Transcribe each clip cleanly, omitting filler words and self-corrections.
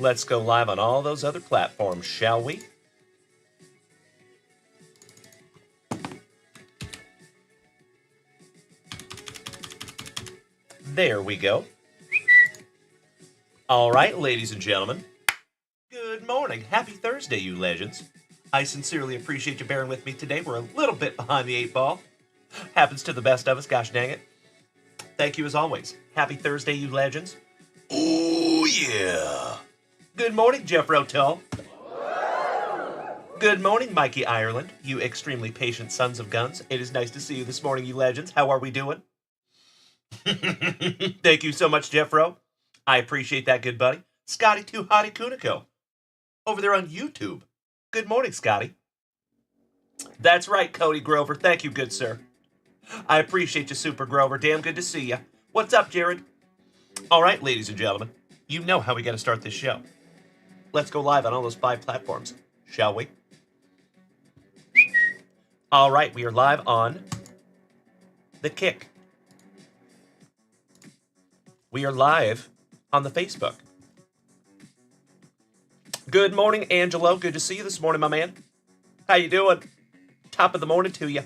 Let's go live on all those other platforms, shall we? There we go. All right, ladies and gentlemen. Good morning. Happy Thursday, you legends. I sincerely appreciate you bearing with me today. We're a little bit behind the 8 ball. Happens to the best of us, gosh dang it. Thank you as always. Happy Thursday, you legends. Oh, yeah. Good morning, Jeff Rotel. Good morning, Mikey Ireland, you extremely patient sons of guns. It is nice to see you this morning, you legends. How are we doing? Thank you so much, Jeffro. I appreciate that, good buddy. Scotty Too Hottie Kuniko, over there on YouTube. Good morning, Scotty. That's right, Cody Grover. Thank you, good sir. I appreciate you, Super Grover. Damn good to see you. What's up, Jared? All right, ladies and gentlemen, you know how we got to start this show. Let's go live on all those 5 platforms, shall we? All right, we are live on The Kick. We are live on the Facebook. Good morning, Angelo. Good to see you this morning, my man. How you doing? Top of the morning to you.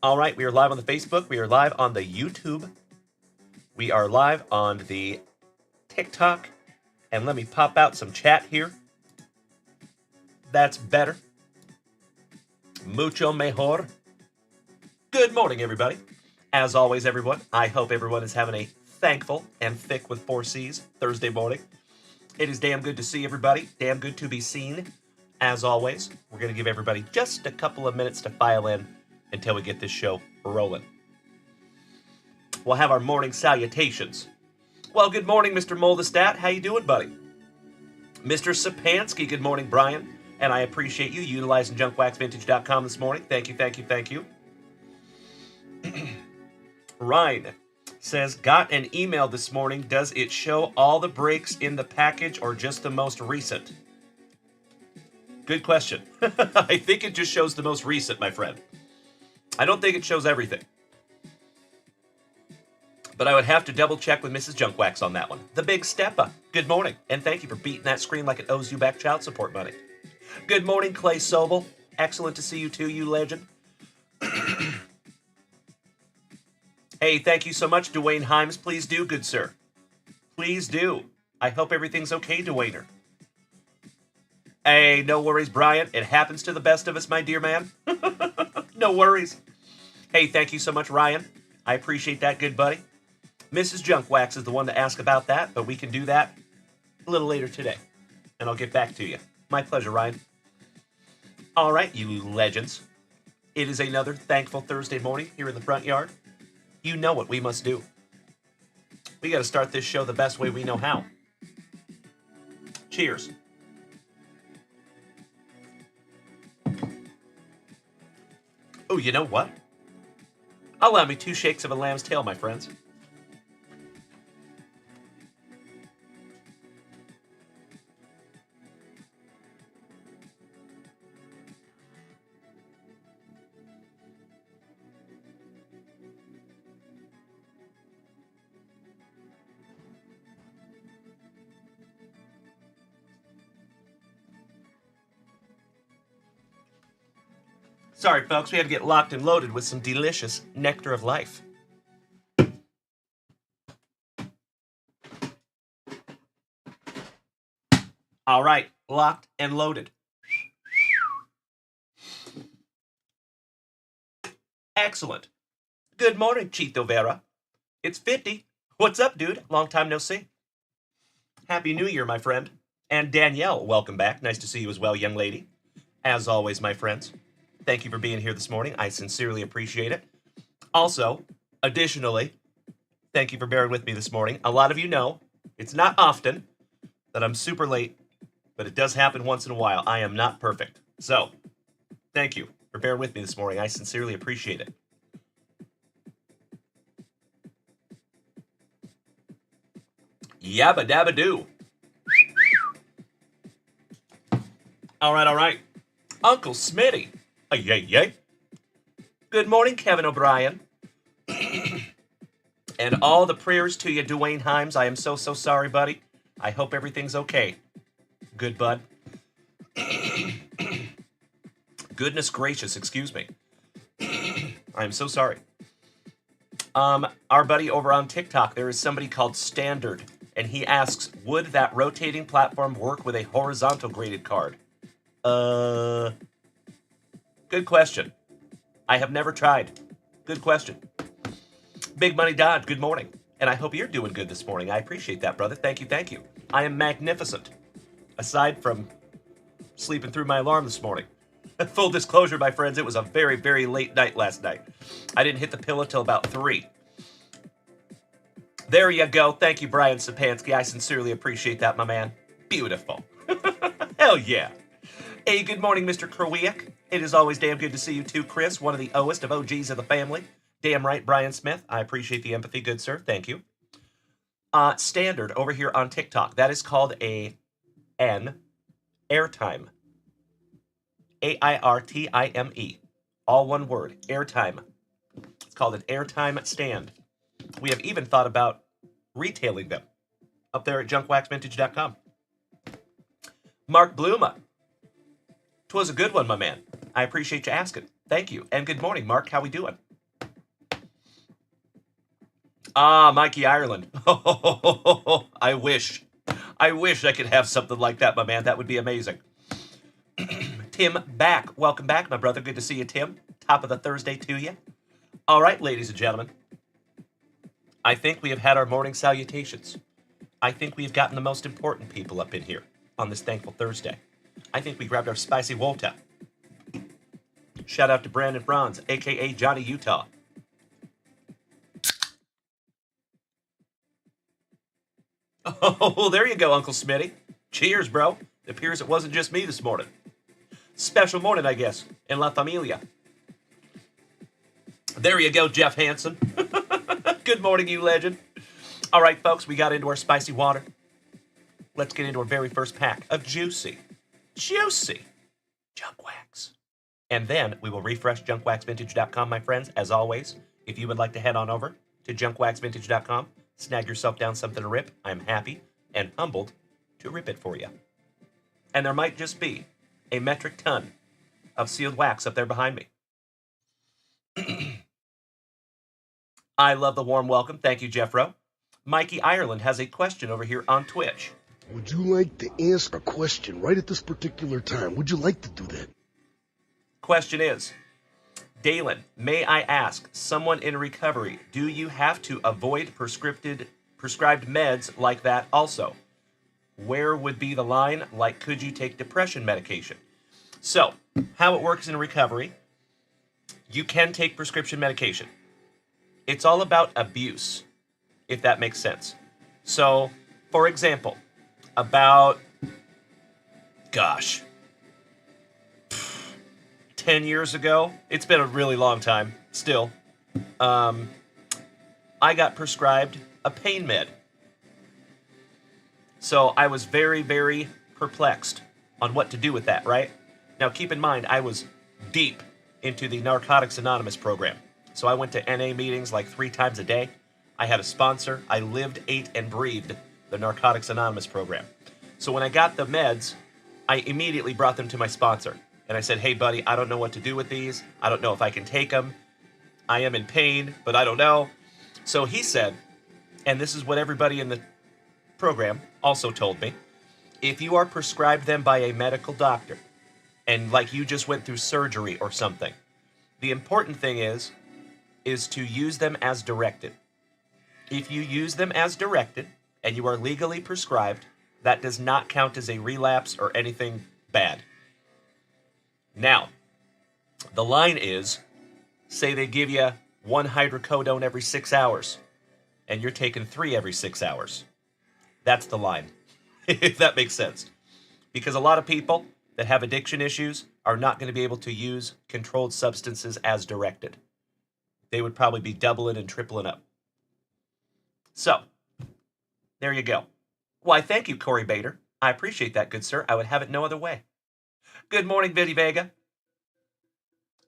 All right, we are live on the Facebook. We are live on the YouTube. We are live on the TikTok. And let me pop out some chat here. That's better. Mucho mejor. Good morning, everybody. As always, everyone, I hope everyone is having a thankful and thick with 4 C's Thursday morning. It is damn good to see everybody. Damn good to be seen. As always, we're going to give everybody just a couple of minutes to file in until we get this show rolling. We'll have our morning salutations. Well, good morning, Mr. Moldestat. How you doing, buddy? Mr. Sapansky, good morning, Brian. And I appreciate you utilizing junkwaxvintage.com this morning. Thank you, thank you, thank you. Ryan says, got an email this morning. Does it show all the breaks in the package or just the most recent? Good question. I think it just shows the most recent, my friend. I don't think it shows everything. But I would have to double check with Mrs. Junkwax on that one. The Big Steppa, good morning. And thank you for beating that screen like it owes you back child support money. Good morning, Clay Sobel. Excellent to see you too, you legend. Hey, thank you so much, Dwayne Himes. Please do, good sir. Please do. I hope everything's okay, Dwayner. Hey, no worries, Brian. It happens to the best of us, my dear man. No worries. Hey, thank you so much, Ryan. I appreciate that, good buddy. Mrs. Junkwax is the one to ask about that, but we can do that a little later today. And I'll get back to you. My pleasure, Ryan. All right, you legends. It is another thankful Thursday morning here in the front yard. You know what we must do. We got to start this show the best way we know how. Cheers. Oh, you know what? Allow me 2 shakes of a lamb's tail, my friends. Sorry, folks, we had to get locked and loaded with some delicious nectar of life. All right, locked and loaded. Excellent. Good morning, Chito Vera. It's 50. What's up, dude? Long time no see. Happy New Year, my friend. And Danielle, welcome back. Nice to see you as well, young lady. As always, my friends. Thank you for being here this morning. I sincerely appreciate it. Also, additionally, thank you for bearing with me this morning. A lot of you know, it's not often that I'm super late, but it does happen once in a while. I am not perfect. So, thank you for bearing with me this morning. I sincerely appreciate it. Yabba dabba doo. All right, all right. Uncle Smitty. Yay, yay. Good morning, Kevin O'Brien. And all the prayers to you, Dwayne Himes. I am so sorry, buddy. I hope everything's okay. Good, bud. Goodness gracious, excuse me. I'm so sorry. Our buddy over on TikTok, there is somebody called Standard, and he asks, would that rotating platform work with a horizontal graded card? Good question. I have never tried. Good question. Big Money Dodd, good morning. And I hope you're doing good this morning. I appreciate that, brother. Thank you, thank you. I am magnificent. Aside from sleeping through my alarm this morning. Full disclosure, my friends, it was a very, very late night last night. I didn't hit the pillow till about 3. There you go. Thank you, Brian Sapansky. I sincerely appreciate that, my man. Beautiful. Hell yeah. Hey, good morning, Mr. Krawiak. It is always damn good to see you too, Chris, one of the oest of OGs of the family. Damn right, Brian Smith. I appreciate the empathy, good sir. Thank you. Standard over here on TikTok. That is called an airtime. AIRTIME. All one word. Airtime. It's called an airtime stand. We have even thought about retailing them up there at junkwaxvintage.com. Mark Bluma. 'Twas a good one, my man. I appreciate you asking. Thank you. And good morning, Mark. How we doing? Mikey Ireland. I wish I could have something like that, my man. That would be amazing. Tim back. Welcome back, my brother. Good to see you, Tim. Top of the Thursday to you. All right, ladies and gentlemen. I think we have had our morning salutations. I think we've gotten the most important people up in here on this thankful Thursday. I think we grabbed our spicy water. Shout out to Brandon Franz, a.k.a. Johnny Utah. Oh, there you go, Uncle Smitty. Cheers, bro. It appears it wasn't just me this morning. Special morning, I guess, in La Familia. There you go, Jeff Hansen. Good morning, you legend. All right, folks, we got into our spicy water. Let's get into our very first pack of juicy junk wax. And then we will refresh junkwaxvintage.com, my friends. As always, if you would like to head on over to junkwaxvintage.com, snag yourself down something to rip, I'm happy and humbled to rip it for you. And there might just be a metric ton of sealed wax up there behind me. I love the warm welcome. Thank you, Jeffro. Mikey Ireland has a question over here on Twitch. Would you like to ask a question right at this particular time? Would you like to do that? Question is, Dalen, may I ask, someone in recovery, do you have to avoid prescribed meds like that also? Where would be the line? Like, could you take depression medication? So, how it works in recovery, you can take prescription medication. It's all about abuse, if that makes sense. So, for example, about, 10 years ago, it's been a really long time, still, I got prescribed a pain med. So I was very, very perplexed on what to do with that, right? Now, keep in mind, I was deep into the Narcotics Anonymous program. So I went to NA meetings like 3 times a day. I had a sponsor. I lived, ate, and breathed the Narcotics Anonymous program. So when I got the meds, I immediately brought them to my sponsor. And I said, hey, buddy, I don't know what to do with these. I don't know if I can take them. I am in pain, but I don't know. So he said, and this is what everybody in the program also told me, if you are prescribed them by a medical doctor, and like you just went through surgery or something, the important thing is to use them as directed. If you use them as directed, and you are legally prescribed, that does not count as a relapse or anything bad. Now, the line is, say they give you 1 hydrocodone every 6 hours, and you're taking 3 every 6 hours. That's the line, if that makes sense. Because a lot of people that have addiction issues are not going to be able to use controlled substances as directed. They would probably be doubling and tripling up. So, there you go. Why, thank you, Corey Bader. I appreciate that, good sir. I would have it no other way. Good morning, Vinny Vega.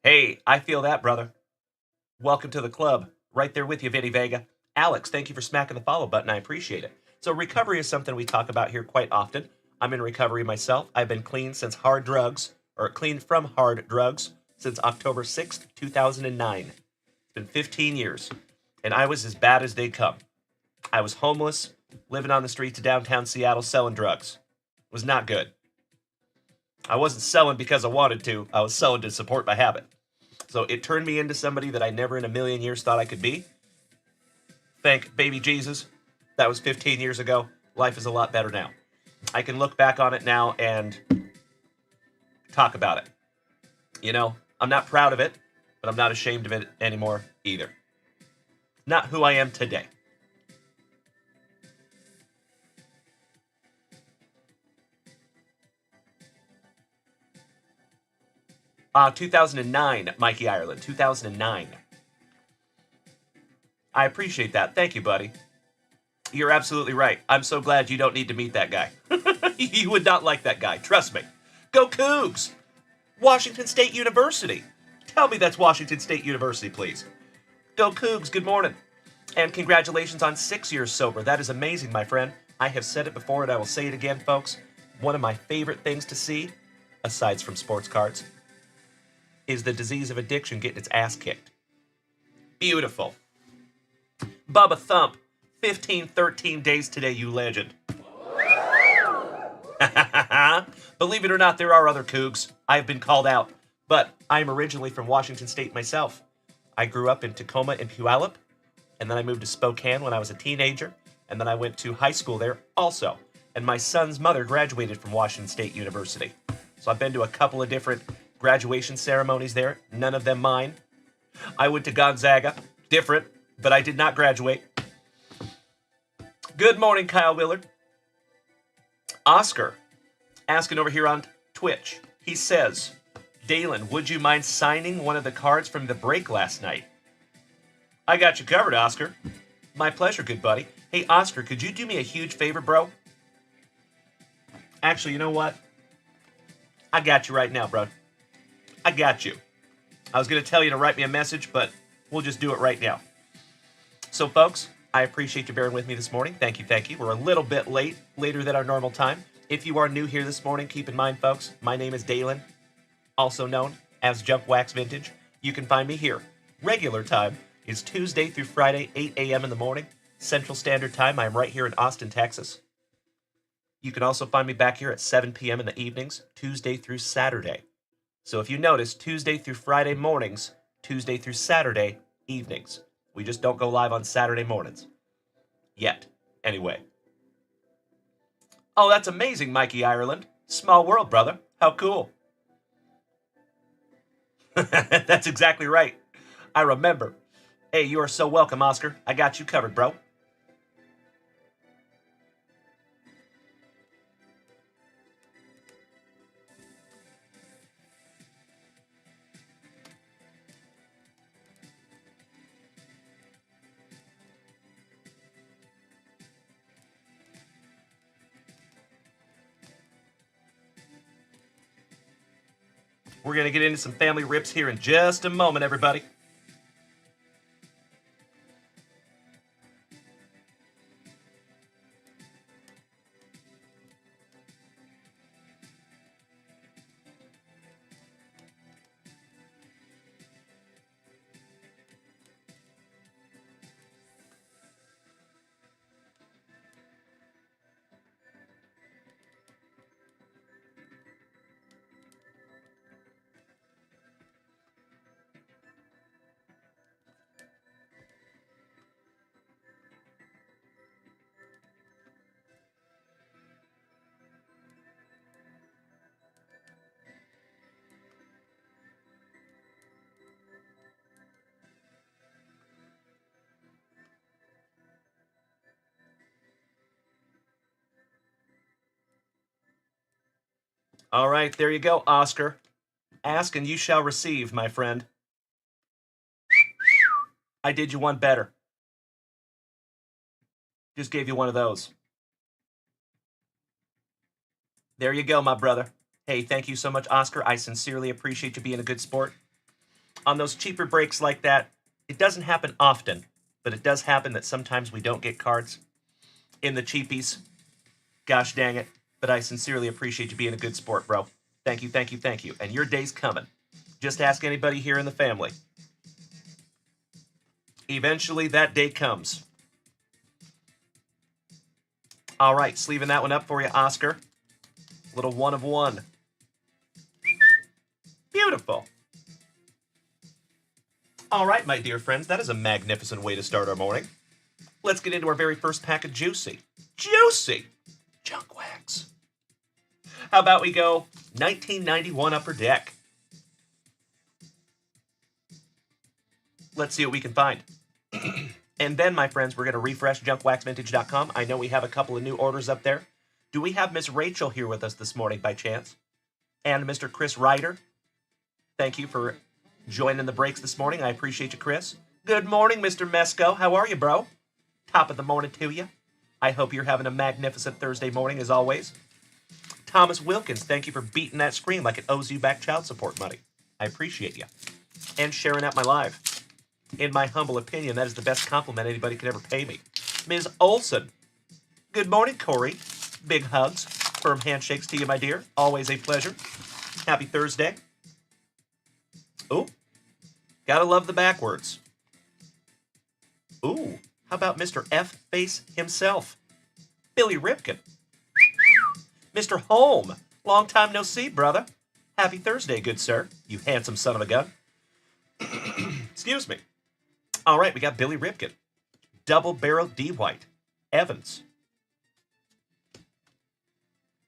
Hey, I feel that, brother. Welcome to the club. Right there with you, Vinny Vega. Alex, thank you for smacking the follow button. I appreciate it. So recovery is something we talk about here quite often. I'm in recovery myself. I've been clean from hard drugs since October 6th, 2009. It's been 15 years, and I was as bad as they come. I was homeless, living on the streets of downtown Seattle selling drugs. It was not good. I wasn't selling because I wanted to. I was selling to support my habit. So it turned me into somebody that I never in a million years thought I could be. Thank baby Jesus. That was 15 years ago. Life is a lot better now. I can look back on it now and talk about it. You know, I'm not proud of it, but I'm not ashamed of it anymore either. Not who I am today. 2009, Mikey Ireland, 2009. I appreciate that. Thank you, buddy. You're absolutely right. I'm so glad you don't need to meet that guy. You would not like that guy. Trust me. Go Cougs! Washington State University. Tell me that's Washington State University, please. Go Cougs, good morning. And congratulations on 6 years sober. That is amazing, my friend. I have said it before and I will say it again, folks. One of my favorite things to see, aside from sports cards, is the disease of addiction getting its ass kicked. Beautiful. Bubba Thump, 13 days today, you legend. Believe it or not, there are other Cougs. I have been called out, but I am originally from Washington State myself. I grew up in Tacoma and Puyallup, and then I moved to Spokane when I was a teenager, and then I went to high school there also. And my son's mother graduated from Washington State University. So I've been to a couple of different graduation ceremonies there, none of them mine. I went to Gonzaga, different, but I did not graduate. Good morning, Kyle Willard. Oscar, asking over here on Twitch. He says, Dalen, would you mind signing one of the cards from the break last night? I got you covered, Oscar. My pleasure, good buddy. Hey, Oscar, could you do me a huge favor, bro? Actually, you know what? I got you right now, bro. I got you. I was going to tell you to write me a message, but we'll just do it right now. So, folks, I appreciate you bearing with me this morning. Thank you, thank you. We're a little bit later than our normal time. If you are new here this morning, keep in mind, folks, my name is Dalen, also known as Jump Wax Vintage. You can find me here. Regular time is Tuesday through Friday, 8 a.m. in the morning. Central Standard Time, I'm right here in Austin, Texas. You can also find me back here at 7 p.m. in the evenings, Tuesday through Saturday. So if you notice, Tuesday through Friday mornings, Tuesday through Saturday evenings. We just don't go live on Saturday mornings. Yet. Anyway. Oh, that's amazing, Mikey Ireland. Small world, brother. How cool. That's exactly right. I remember. Hey, you are so welcome, Oscar. I got you covered, bro. We're going to get into some family rips here in just a moment, everybody. All right, there you go, Oscar. Ask and you shall receive, my friend. I did you one better. Just gave you one of those. There you go, my brother. Hey, thank you so much, Oscar. I sincerely appreciate you being a good sport. On those cheaper breaks like that, it doesn't happen often, but it does happen that sometimes we don't get cards. in the cheapies. Gosh dang it. But I sincerely appreciate you being a good sport, bro. Thank you, thank you, thank you. And your day's coming. Just ask anybody here in the family. Eventually, that day comes. All right, sleeving that one up for you, Oscar. Little one of one. Beautiful. All right, my dear friends, that is a magnificent way to start our morning. Let's get into our very first pack of Juicy. Juicy! Junk wax. How about we go 1991 Upper Deck? Let's see what we can find. And then, my friends, we're going to refresh junkwaxvintage.com. I know we have a couple of new orders up there. Do we have Miss Rachel here with us this morning by chance? And Mr. Chris Ryder. Thank you for joining the breaks this morning. I appreciate you, Chris. Good morning, Mr. Mesco. How are you, bro? Top of the morning to you. I hope you're having a magnificent Thursday morning, as always. Thomas Wilkins, thank you for beating that screen like it owes you back child support money. I appreciate you. And sharing out my live. In my humble opinion, that is the best compliment anybody could ever pay me. Ms. Olson. Good morning, Corey. Big hugs. Firm handshakes to you, my dear. Always a pleasure. Happy Thursday. Ooh. Gotta love the backwards. Ooh. How about Mr. F-Face himself? Billy Ripken. Mr. Holm. Long time no see, brother. Happy Thursday, good sir. You handsome son of a gun. Excuse me. All right, we got Billy Ripken. Double Barrel D. White. Evans.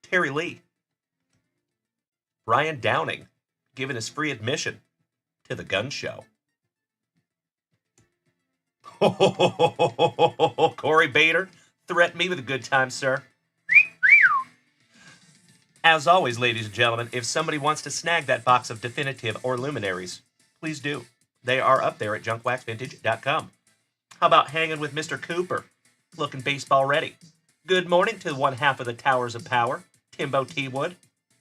Terry Lee. Brian Downing, giving us free admission to the gun show. Corey Bader, threaten me with a good time, sir. As always, ladies and gentlemen, if somebody wants to snag that box of Definitive or Luminaries, please do. They are up there at junkwaxvintage.com. How about hanging with Mr. Cooper? Looking baseball ready. Good morning to one half of the Towers of Power, Timbo T. Wood.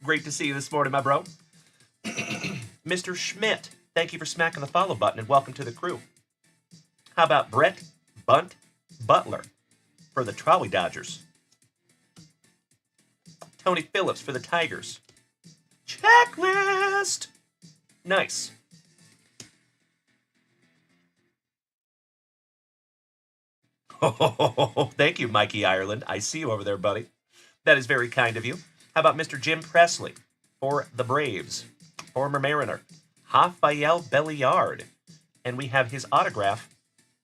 Great to see you this morning, my bro. Mr. Schmidt, thank you for smacking the follow button and welcome to the crew. How about Brett Bunt Butler for the Trolley Dodgers? Tony Phillips for the Tigers. Checklist! Nice. Oh, thank you, Mikey Ireland. I see you over there, buddy. That is very kind of you. How about Mr. Jim Presley for the Braves? Former Mariner. Rafael Belliard. And we have his autograph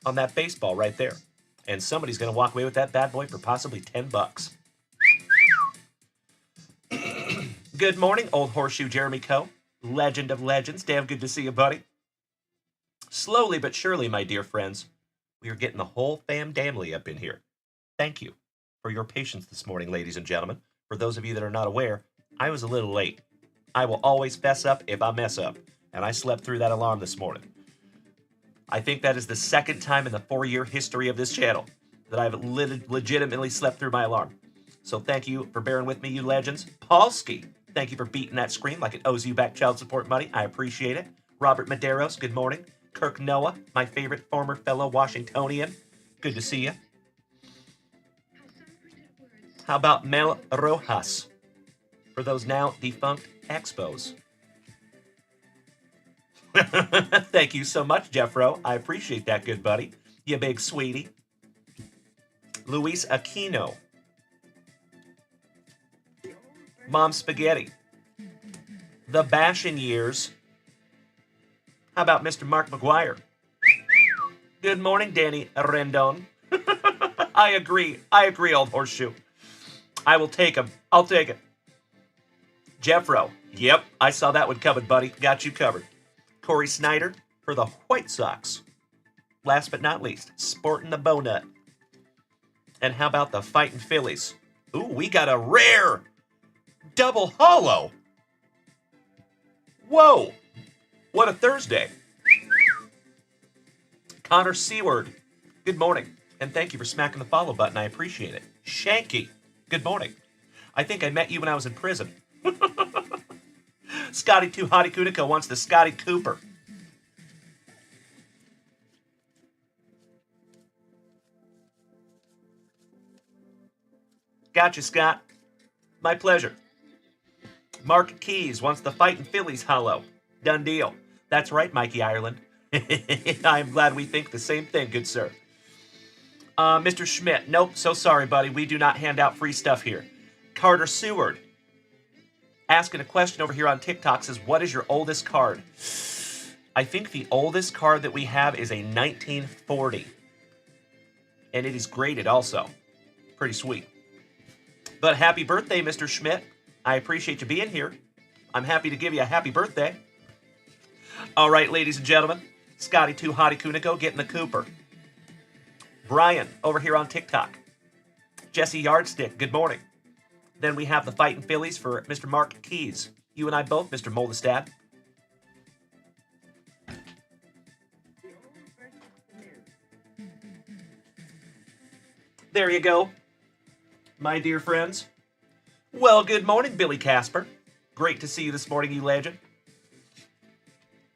on that baseball right there. And somebody's going to walk away with that bad boy for possibly $10. Good morning, Old Horseshoe Jeremy Coe. Legend of legends. Damn good to see you, buddy. Slowly but surely, my dear friends, we are getting the whole family up in here. Thank you for your patience this morning, ladies and gentlemen. For those of you that are not aware, I was a little late. I will always fess up if I mess up, and I slept through that alarm this morning. I think that is the second time in the 4-year history of this channel that I've legitimately slept through my alarm. So thank you for bearing with me, you legends. Paulski, thank you for beating that screen like it owes you back child support money. I appreciate it. Robert Medeiros, good morning. Kirk Noah, my favorite former fellow Washingtonian. Good to see you. How about Mel Rojas for those now defunct Expos? Thank you so much, Jeffro. I appreciate that, good buddy. You big sweetie. Luis Aquino. Mom Spaghetti. The Bashing Years. How about Mr. Mark McGuire? Good morning, Danny Rendon. I agree, Old Horseshoe. I will take him. I'll take it. Jeffro. Yep, I saw that one coming, buddy. Got you covered. Corey Snyder for the White Sox. Last but not least, sporting the Bonut. And how about the Fighting Phillies? Ooh, we got a rare double hollow. Whoa. What a Thursday. Connor Seward, good morning. And thank you for smacking the follow button. I appreciate it. Shanky, good morning. I think I met you when I was in prison. Scotty 2 Hottie Kudico wants the Scotty Cooper. Gotcha, Scott. My pleasure. Mark Keys wants the Fightin' Phillies hollow. Done deal. That's right, Mikey Ireland. I'm glad we think the same thing, good sir. Mr. Schmidt, nope, so sorry, buddy. We do not hand out free stuff here. Carter Seward, asking a question over here on TikTok, says, what is your oldest card? I think the oldest card that we have is a 1940. And it is graded also. Pretty sweet. But happy birthday, Mr. Schmidt. I appreciate you being here. I'm happy to give you a happy birthday. All right, ladies and gentlemen. Scotty 2 Hottie Kunico getting the Cooper. Brian over here on TikTok. Jesse Yardstick, good morning. Then we have the Fightin' Phillies for Mr. Mark Keys. You and I both, Mr. Moldestad. There you go, my dear friends. Well, good morning, Billy Casper. Great to see you this morning, you legend.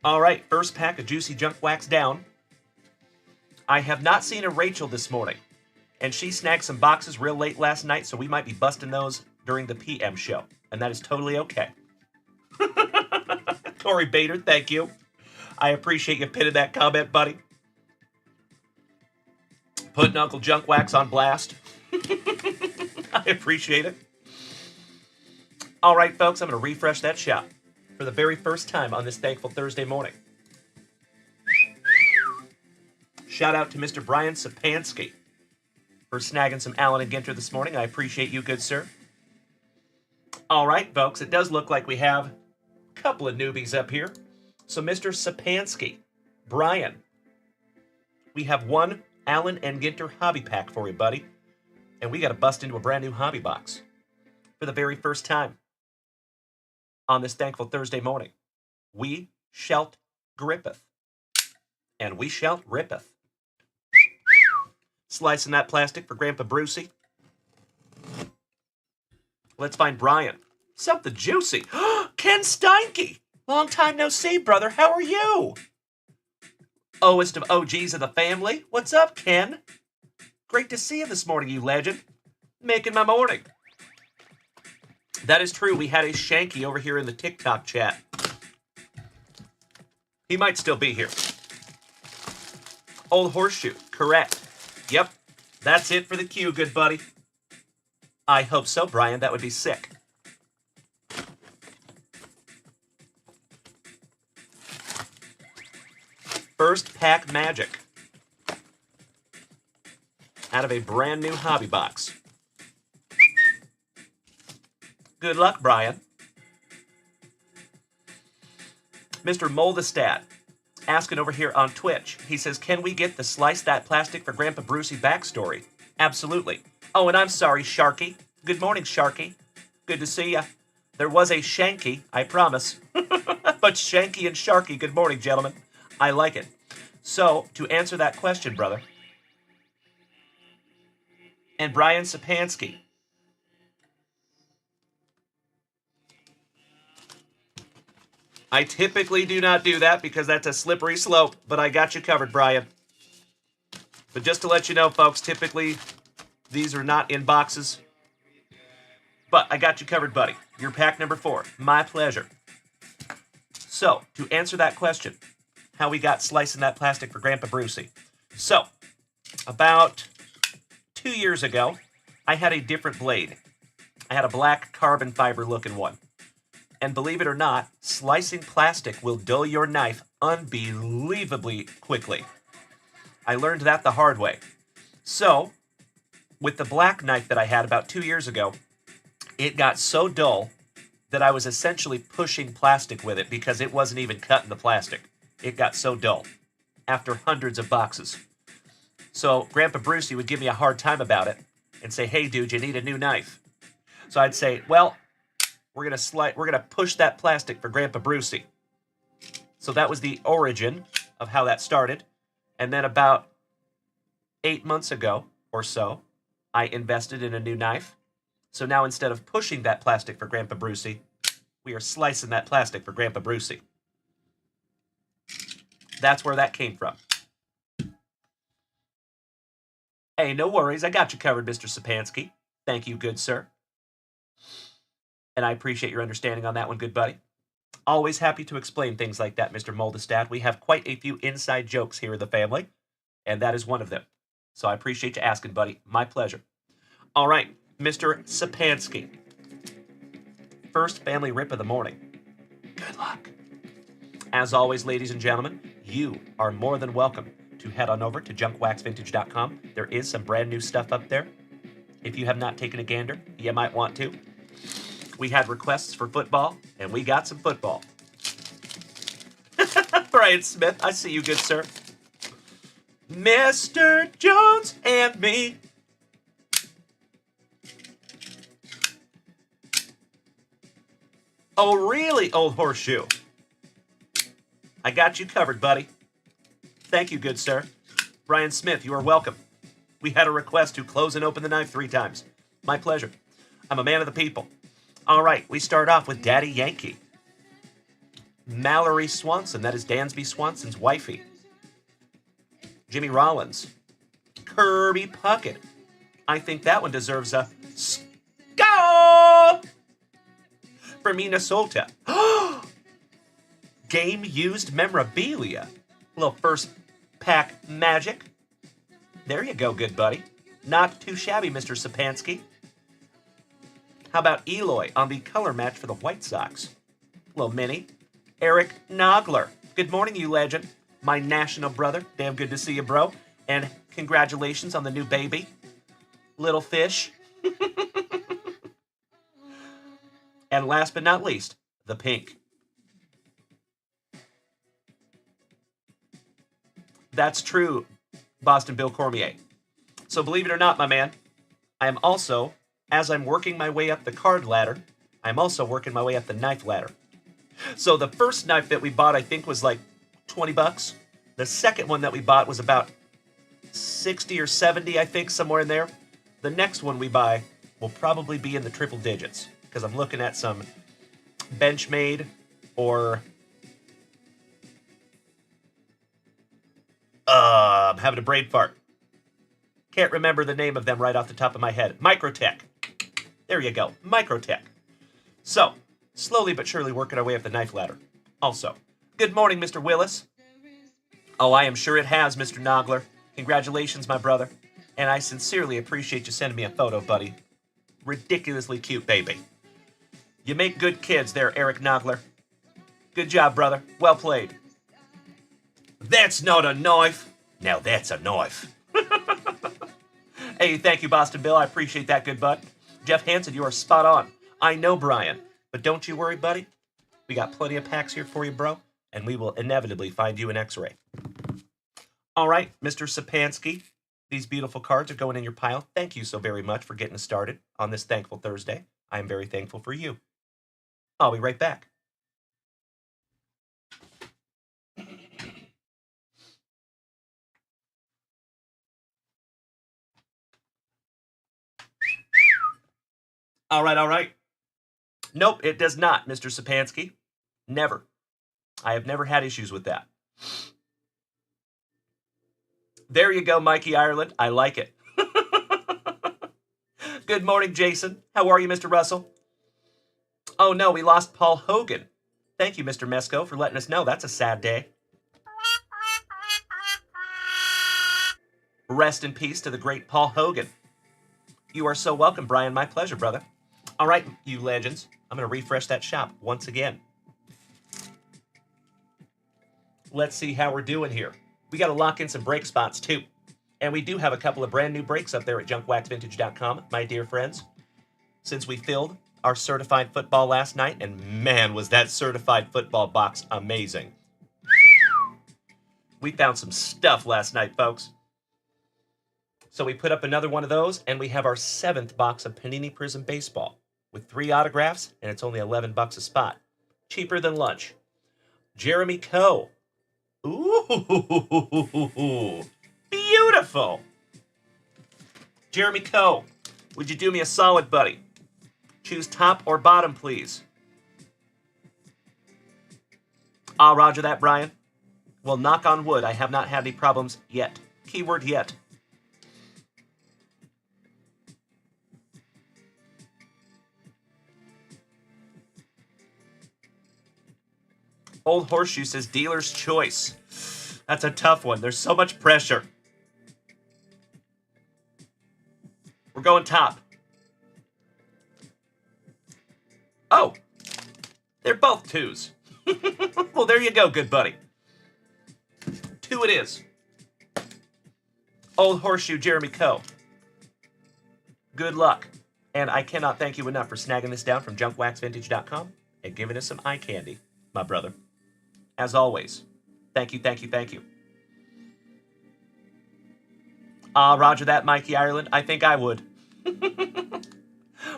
All right, first pack of Juicy Junk Wax down. I have not seen a Rachel this morning, and she snagged some boxes real late last night, so we might be busting those during the PM show, and that is totally okay. Corey Bader, thank you. I appreciate you pinning that comment, buddy. Putting Uncle Junk Wax on blast. I appreciate it. All right, folks, I'm going to refresh that shop for the very first time on this thankful Thursday morning. Shout out to Mr. Brian Sapansky for snagging some Allen and Ginter this morning. I appreciate you, good sir. All right, folks, it does look like we have a couple of newbies up here. So, Mr. Sapansky, Brian, we have one Allen and Ginter hobby pack for you, buddy. And we got to bust into a brand new hobby box for the very first time on this thankful Thursday morning. We shalt grippeth, and we shalt rippeth. Slicing that plastic for Grandpa Brucey. Let's find Brian. Something juicy. Ken Steinke. Long time no see, brother. How are you? Oest of OGs of the family. What's up, Ken? Great to see you this morning, you legend. Making my morning. That is true. We had a Shanky over here in the TikTok chat. He might still be here. Old Horseshoe. Correct. Yep. That's it for the queue, good buddy. I hope so, Brian. That would be sick. First pack magic out of a brand new hobby box. Good luck, Brian. Mr. Moldestad asking over here on Twitch. He says, can we get the Slice That Plastic for Grandpa Brucey backstory? Absolutely. Oh, and I'm sorry, Sharky. Good morning, Sharky. Good to see ya. There was a Shanky, I promise. But Shanky and Sharky, good morning, gentlemen. I like it. So, to answer that question, brother, and Brian Sapansky, I typically do not do that because that's a slippery slope, but I got you covered, Brian. But just to let you know, folks, typically these are not in boxes. But I got you covered, buddy. You're pack number 4. My pleasure. So, to answer that question, how we got slicing that plastic for Grandpa Brucey. So, about 2 years ago, I had a different blade. I had a black carbon fiber looking one. And believe it or not, slicing plastic will dull your knife unbelievably quickly. I learned that the hard way. So, with the black knife that I had about 2 years ago, it got so dull that I was essentially pushing plastic with it because it wasn't even cutting the plastic. It got so dull after hundreds of boxes. So Grandpa Brucey would give me a hard time about it and say, hey, dude, you need a new knife. So I'd say, well, we're gonna push that plastic for Grandpa Brucey. So that was the origin of how that started. And then about 8 months ago or so, I invested in a new knife. So now instead of pushing that plastic for Grandpa Brucey, we are slicing that plastic for Grandpa Brucey. That's where that came from. Hey, no worries. I got you covered, Mr. Sapansky. Thank you, good sir. And I appreciate your understanding on that one, good buddy. Always happy to explain things like that, Mr. Moldestad. We have quite a few inside jokes here in the family, and that is one of them. So I appreciate you asking, buddy. My pleasure. All right, Mr. Sapansky. First family rip of the morning. Good luck. As always, ladies and gentlemen, you are more than welcome to head on over to junkwaxvintage.com. There is some brand new stuff up there. If you have not taken a gander, you might want to. We had requests for football, and we got some football. Brian Smith, I see you, good sir. Mr. Jones and me. Oh, really, old horseshoe? I got you covered, buddy. Thank you, good sir. Brian Smith, you are welcome. We had a request to close and open the knife 3 times. My pleasure. I'm a man of the people. All right, we start off with Daddy Yankee. Mallory Swanson, that is Dansby Swanson's wifey. Jimmy Rollins. Kirby Puckett. I think that one deserves a skull for Minnesota. Game used memorabilia. Little first pack magic. There you go, good buddy. Not too shabby, Mr. Sapansky. How about Eloy on the color match for the White Sox? Little mini. Eric Nogler. Good morning, you legend. My national brother. Damn good to see you, bro. And congratulations on the new baby. Little fish. And last but not least, the pink. That's true, Boston Bill Cormier. So believe it or not, my man, I am also, as I'm working my way up the card ladder, I'm also working my way up the knife ladder. So the first knife that we bought, I think, was like 20 bucks. The second one that we bought was about 60 or 70, I think, somewhere in there. The next one we buy will probably be in the triple digits, because I'm looking at some Benchmade or I'm having a brain fart. Can't remember the name of them right off the top of my head. Microtech. There you go. Microtech. So, slowly but surely working our way up the knife ladder. Also, good morning, Mr. Willis. Oh, I am sure it has, Mr. Nogler. Congratulations, my brother. And I sincerely appreciate you sending me a photo, buddy. Ridiculously cute baby. You make good kids there, Eric Nogler. Good job, brother. Well played. That's not a knife. Now that's a knife. Hey, thank you, Boston Bill. I appreciate that, good bud. Jeff Hansen, you are spot on. I know, Brian. But don't you worry, buddy. We got plenty of packs here for you, bro. And we will inevitably find you an x-ray. All right, Mr. Sapansky. These beautiful cards are going in your pile. Thank you so very much for getting us started on this Thankful Thursday. I am very thankful for you. I'll be right back. All right. Nope, it does not, Mr. Sapansky. Never. I have never had issues with that. There you go, Mikey Ireland. I like it. Good morning, Jason. How are you, Mr. Russell? Oh, no, we lost Paul Hogan. Thank you, Mr. Mesco, for letting us know. That's a sad day. Rest in peace to the great Paul Hogan. You are so welcome, Brian. My pleasure, brother. All right, you legends. I'm going to refresh that shop once again. Let's see how we're doing here. We got to lock in some break spots, too. And we do have a couple of brand new breaks up there at junkwaxvintage.com, my dear friends. Since we filled our certified football last night, and man, was that certified football box amazing. We found some stuff last night, folks. So we put up another one of those, and we have our 7th box of Panini Prism Baseball with 3 autographs, and it's only $11 a spot. Cheaper than lunch. Jeremy Coe. Ooh, beautiful. Jeremy Coe, would you do me a solid, buddy? Choose top or bottom, please. Roger that, Brian. Well, knock on wood, I have not had any problems yet. Keyword yet. Old Horseshoe says dealer's choice. That's a tough one. There's so much pressure. We're going top. Oh, they're both twos. Well, there you go, good buddy. Two it is. Old Horseshoe, Jeremy Coe. Good luck. And I cannot thank you enough for snagging this down from junkwaxvintage.com and giving us some eye candy, my brother. As always, thank you, thank you, thank you. Roger that, Mikey Ireland. I think I would.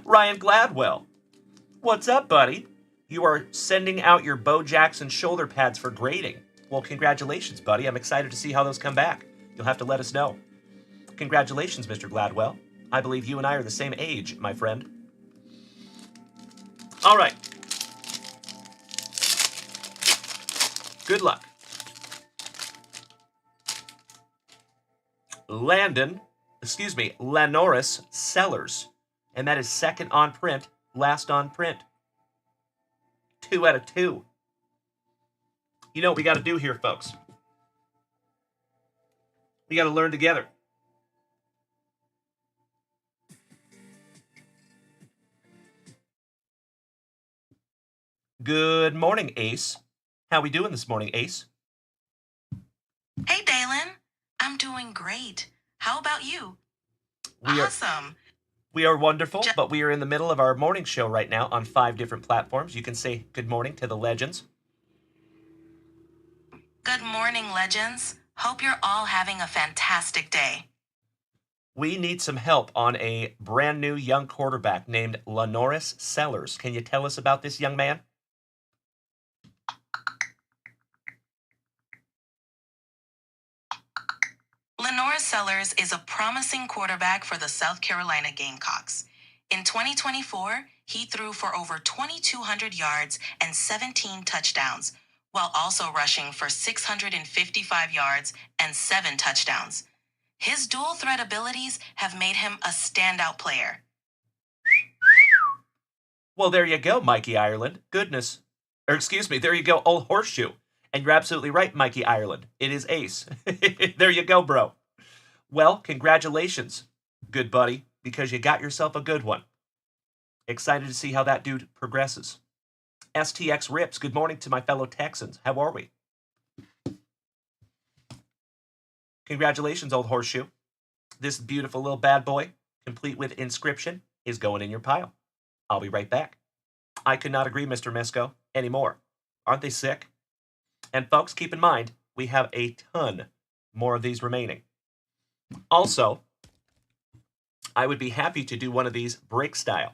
Ryan Gladwell. What's up, buddy? You are sending out your Bo Jackson shoulder pads for grading. Well, congratulations, buddy. I'm excited to see how those come back. You'll have to let us know. Congratulations, Mr. Gladwell. I believe you and I are the same age, my friend. All right. Good luck. Lanoris Sellers. And that is second on print, last on print. 2 out of 2. You know what we got to do here, folks? We got to learn together. Good morning, Ace. How we doing this morning, Ace? Hey, Dalen. I'm doing great. How about you? Awesome. We are wonderful, but we are in the middle of our morning show right now on 5 different platforms. You can say good morning to the legends. Good morning, legends. Hope you're all having a fantastic day. We need some help on a brand new young quarterback named Lanoris Sellers. Can you tell us about this young man? Lanoris Sellers is a promising quarterback for the South Carolina Gamecocks. In 2024, he threw for over 2,200 yards and 17 touchdowns, while also rushing for 655 yards and 7 touchdowns. His dual threat abilities have made him a standout player. Well, there you go, Mikey Ireland. There you go, Old Horseshoe. And you're absolutely right, Mikey Ireland. It is Ace. There you go, bro. Well, congratulations, good buddy, because you got yourself a good one. Excited to see how that dude progresses. STX Rips, good morning to my fellow Texans. How are we? Congratulations, Old Horseshoe. This beautiful little bad boy, complete with inscription, is going in your pile. I'll be right back. I could not agree, Mr. Mesco, anymore. Aren't they sick? And folks, keep in mind, we have a ton more of these remaining. Also, I would be happy to do one of these break style.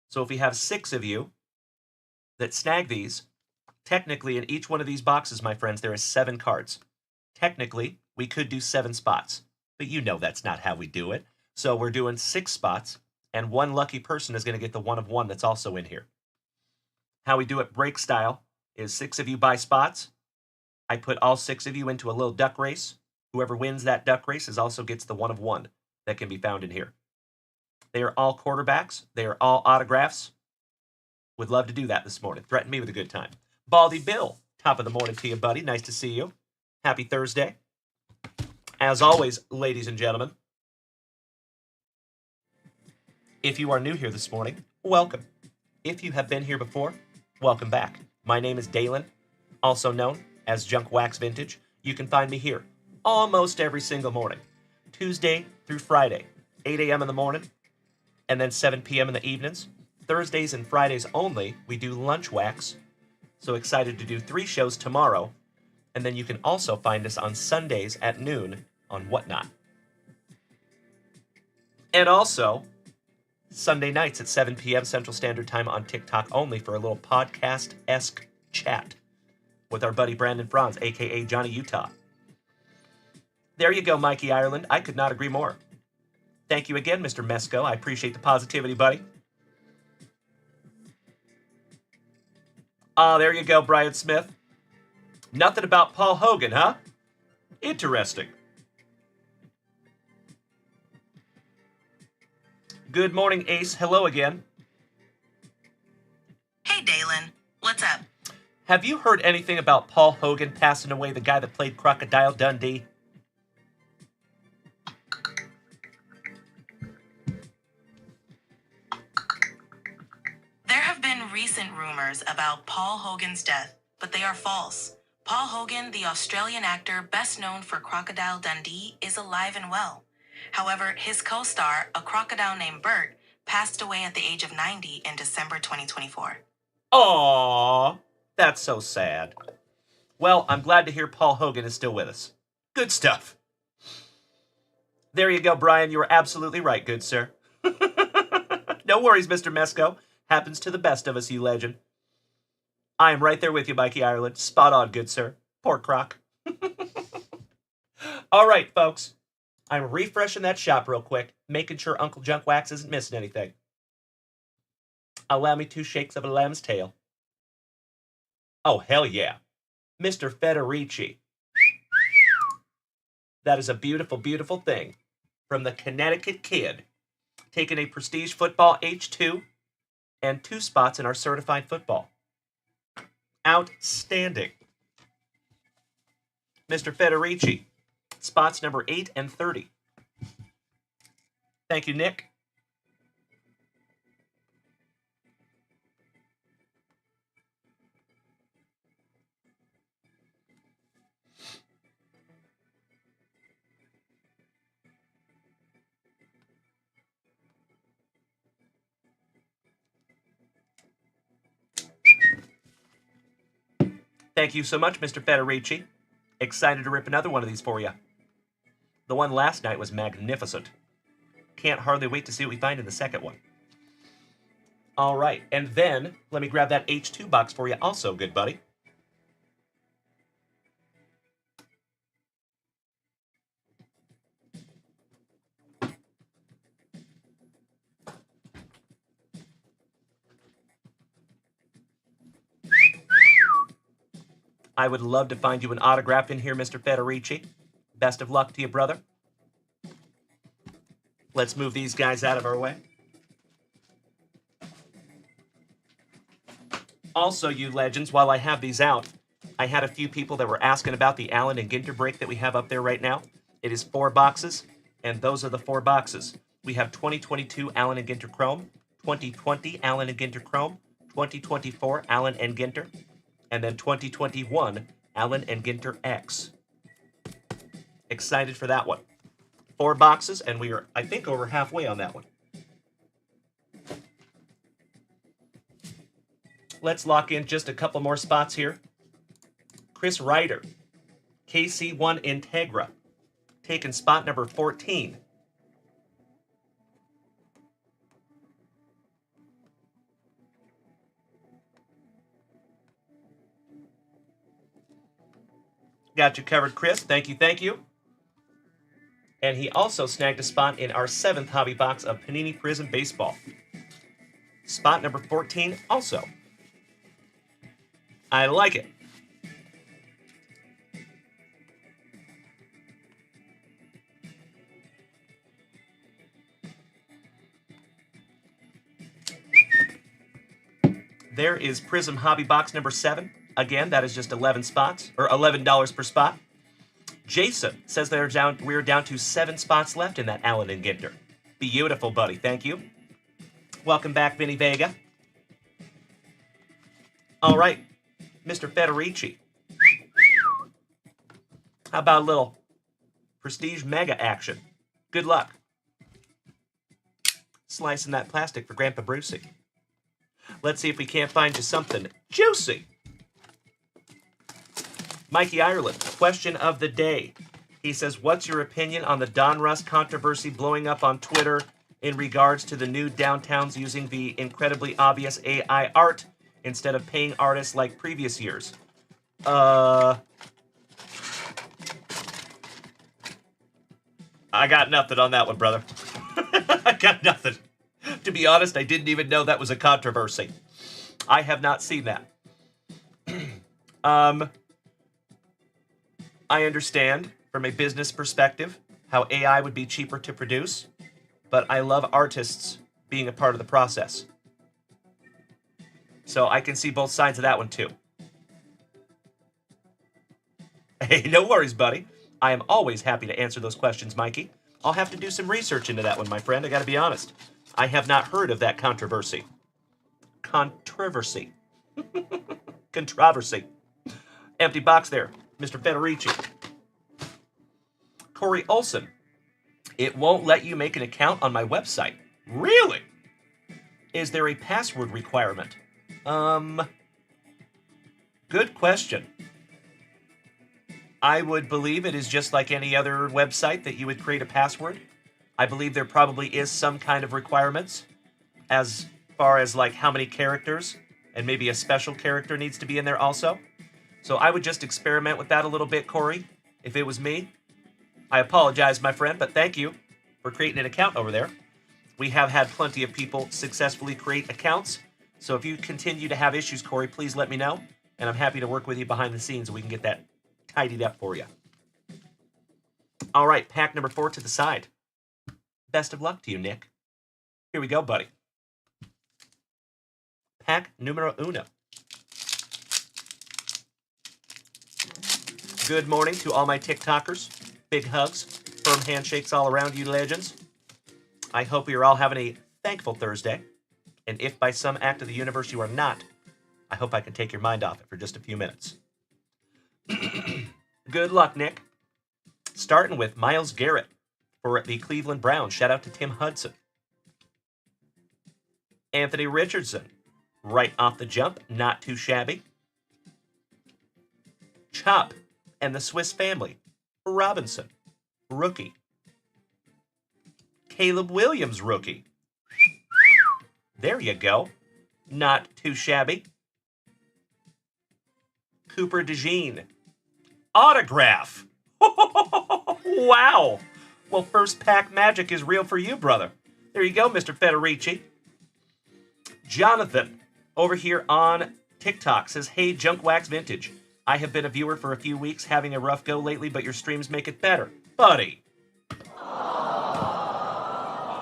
So if we have 6 of you that snag these, technically in each one of these boxes, my friends, there is 7 cards. Technically, we could do 7 spots, but you know that's not how we do it. So we're doing 6 spots, and one lucky person is going to get the 1 of 1 that's also in here. How we do it break style is 6 of you buy spots. I put all 6 of you into a little duck race. Whoever wins that duck race also gets the 1 of 1 that can be found in here. They are all quarterbacks. They are all autographs. Would love to do that this morning. Threaten me with a good time. Baldy Bill, top of the morning to you, buddy. Nice to see you. Happy Thursday. As always, ladies and gentlemen, if you are new here this morning, welcome. If you have been here before, welcome back. My name is Dalen, also known as Junk Wax Vintage. You can find me here almost every single morning, Tuesday through Friday, 8 a.m. in the morning, and then 7 p.m. in the evenings. Thursdays and Fridays only, we do lunch wax. So excited to do 3 shows tomorrow. And then you can also find us on Sundays at noon on Whatnot. And also, Sunday nights at 7 p.m. Central Standard Time on TikTok only for a little podcast-esque chat with our buddy Brandon Franz, a.k.a. Johnny Utah. There you go, Mikey Ireland. I could not agree more. Thank you again, Mr. Mesco. I appreciate the positivity, buddy. There you go, Brian Smith. Nothing about Paul Hogan, huh? Interesting. Good morning, Ace. Hello again. Hey, Dalen. What's up? Have you heard anything about Paul Hogan passing away, the guy that played Crocodile Dundee? There have been recent rumors about Paul Hogan's death, but they are false. Paul Hogan, the Australian actor best known for Crocodile Dundee, is alive and well. However, his co-star, a crocodile named Bert, passed away at the age of 90 in December 2024. Aww, that's so sad. Well, I'm glad to hear Paul Hogan is still with us. Good stuff. There you go, Brian. You were absolutely right, good sir. No worries, Mr. Mesco. Happens to the best of us, you legend. I am right there with you, Mikey Ireland. Spot on, good sir. Poor Croc. All right, folks. I'm refreshing that shop real quick, making sure Uncle Junkwax isn't missing anything. Allow me 2 shakes of a lamb's tail. Oh, hell yeah. Mr. Federici. That is a beautiful, beautiful thing. From the Connecticut Kid. Taking a Prestige Football H2 and 2 spots in our Certified Football. Outstanding. Mr. Federici. Spots number 8 and 30. Thank you, Nick. Thank you so much, Mr. Federici. Excited to rip another one of these for you. The one last night was magnificent. Can't hardly wait to see what we find in the second one. All right, and then let me grab that H2 box for you also, good buddy. I would love to find you an autograph in here, Mr. Federici. Best of luck to you, brother. Let's move these guys out of our way. Also, you legends, while I have these out, I had a few people that were asking about the Allen and Ginter break that we have up there right now. It is 4 boxes, and those are the 4 boxes. We have 2022 Allen and Ginter Chrome, 2020 Allen and Ginter Chrome, 2024 Allen and Ginter, and then 2021 Allen and Ginter X. Excited for that one. 4 boxes, and we are, I think, over halfway on that one. Let's lock in just a couple more spots here. Chris Ryder, KC1 Integra, taking spot number 14. Got you covered, Chris. Thank you, thank you. And he also snagged a spot in our 7th hobby box of Panini Prism Baseball. Spot number 14 also. I like it. There is Prism Hobby Box number 7. Again, that is just 11 spots, or $11 per spot. Jason says we're down to 7 spots left in that Allen and Ginter. Beautiful, buddy. Thank you. Welcome back, Vinny Vega. All right, Mr. Federici. How about a little Prestige Mega action? Good luck. Slicing that plastic for Grandpa Brucey. Let's see if we can't find you something juicy. Mikey Ireland, question of the day. He says, what's your opinion on the Don Russ controversy blowing up on Twitter in regards to the new downtowns using the incredibly obvious AI art instead of paying artists like previous years? I got nothing on that one, brother. I got nothing. To be honest, I didn't even know that was a controversy. I have not seen that. I understand from a business perspective how AI would be cheaper to produce, but I love artists being a part of the process. So I can see both sides of that one too. Hey, no worries, buddy. I am always happy to answer those questions, Mikey. I'll have to do some research into that one, my friend. I gotta be honest. I have not heard of that controversy. Controversy. Controversy. Empty box there, Mr. Federici. Corey Olson. It won't let you make an account on my website. Really? Is there a password requirement? Good question. I would believe it is just like any other website that you would create a password. I believe there probably is some kind of requirements as far as like how many characters and maybe a special character needs to be in there also. So I would just experiment with that a little bit, Corey, if it was me. I apologize, my friend, but thank you for creating an account over there. We have had plenty of people successfully create accounts. So if you continue to have issues, Corey, please let me know. And I'm happy to work with you behind the scenes so we can get that tidied up for you. All right, pack number 4 to the side. Best of luck to you, Nick. Here we go, buddy. Pack numero uno. Good morning to all my TikTokers. Big hugs, firm handshakes all around you legends. I hope you're all having a thankful Thursday. And if by some act of the universe you are not, I hope I can take your mind off it for just a few minutes. Good luck, Nick. Starting with Myles Garrett for the Cleveland Browns. Shout out to Tim Hudson. Anthony Richardson, right off the jump, not too shabby. Chop and the Swiss Family, Robinson, rookie. Caleb Williams, rookie. There you go. Not too shabby. Cooper DeJean, autograph. Wow. Well, first pack magic is real for you, brother. There you go, Mr. Federici. Jonathan, over here on TikTok, says, hey, Junk Wax Vintage. I have been a viewer for a few weeks, having a rough go lately, but your streams make it better. Buddy.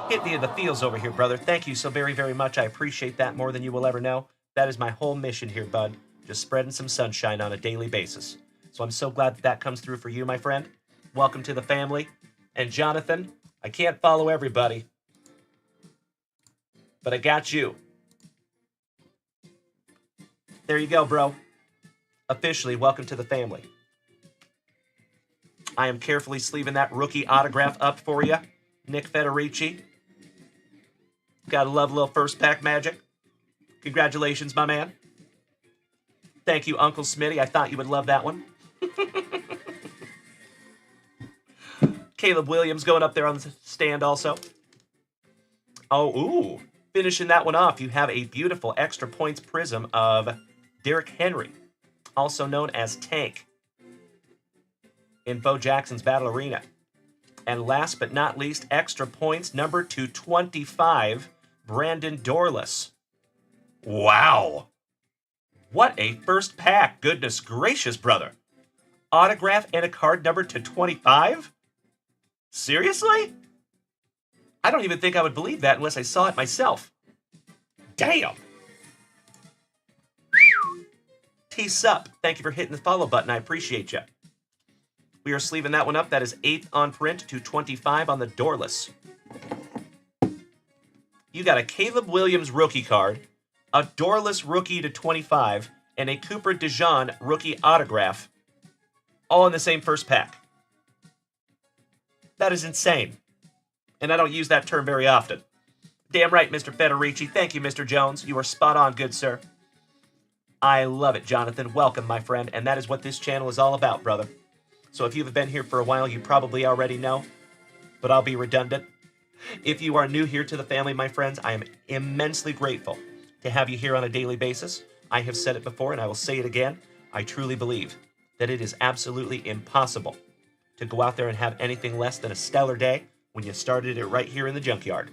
Hit me in the feels over here, brother. Thank you so very, very much. I appreciate that more than you will ever know. That is my whole mission here, bud. Just spreading some sunshine on a daily basis. So I'm so glad that comes through for you, my friend. Welcome to the family. And Jonathan, I can't follow everybody, but I got you. There you go, bro. Officially, welcome to the family. I am carefully sleeving that rookie autograph up for you, Nick Federici. Gotta love a little first pack magic. Congratulations, my man. Thank you, Uncle Smitty. I thought you would love that one. Caleb Williams going up there on the stand also. Oh, ooh. Finishing that one off, you have a beautiful extra points prism of Derrick Henry, also known as Tank, in Bo Jackson's Battle Arena. And last but not least, extra points, number 225, Brandon Dorless. Wow. What a first pack. Goodness gracious, brother. Autograph and a card number 225? Seriously? I don't even think I would believe that unless I saw it myself. Damn. T-Sup, thank you for hitting the follow button. I appreciate you. We are sleeving that one up. That is 8th on print to 25 on the Dorless. You got a Caleb Williams rookie card, a Dorless rookie to 25, and a Cooper DeJean rookie autograph, all in the same first pack. That is insane. And I don't use that term very often. Damn right, Mr. Federici. Thank you, Mr. Jones. You are spot on, good sir. I love it, Jonathan. Welcome, my friend. And that is what this channel is all about, brother. So if you've been here for a while, you probably already know, but I'll be redundant. If you are new here to the family, my friends, I am immensely grateful to have you here on a daily basis. I have said it before, and I will say it again. I truly believe that it is absolutely impossible to go out there and have anything less than a stellar day when you started it right here in the junkyard.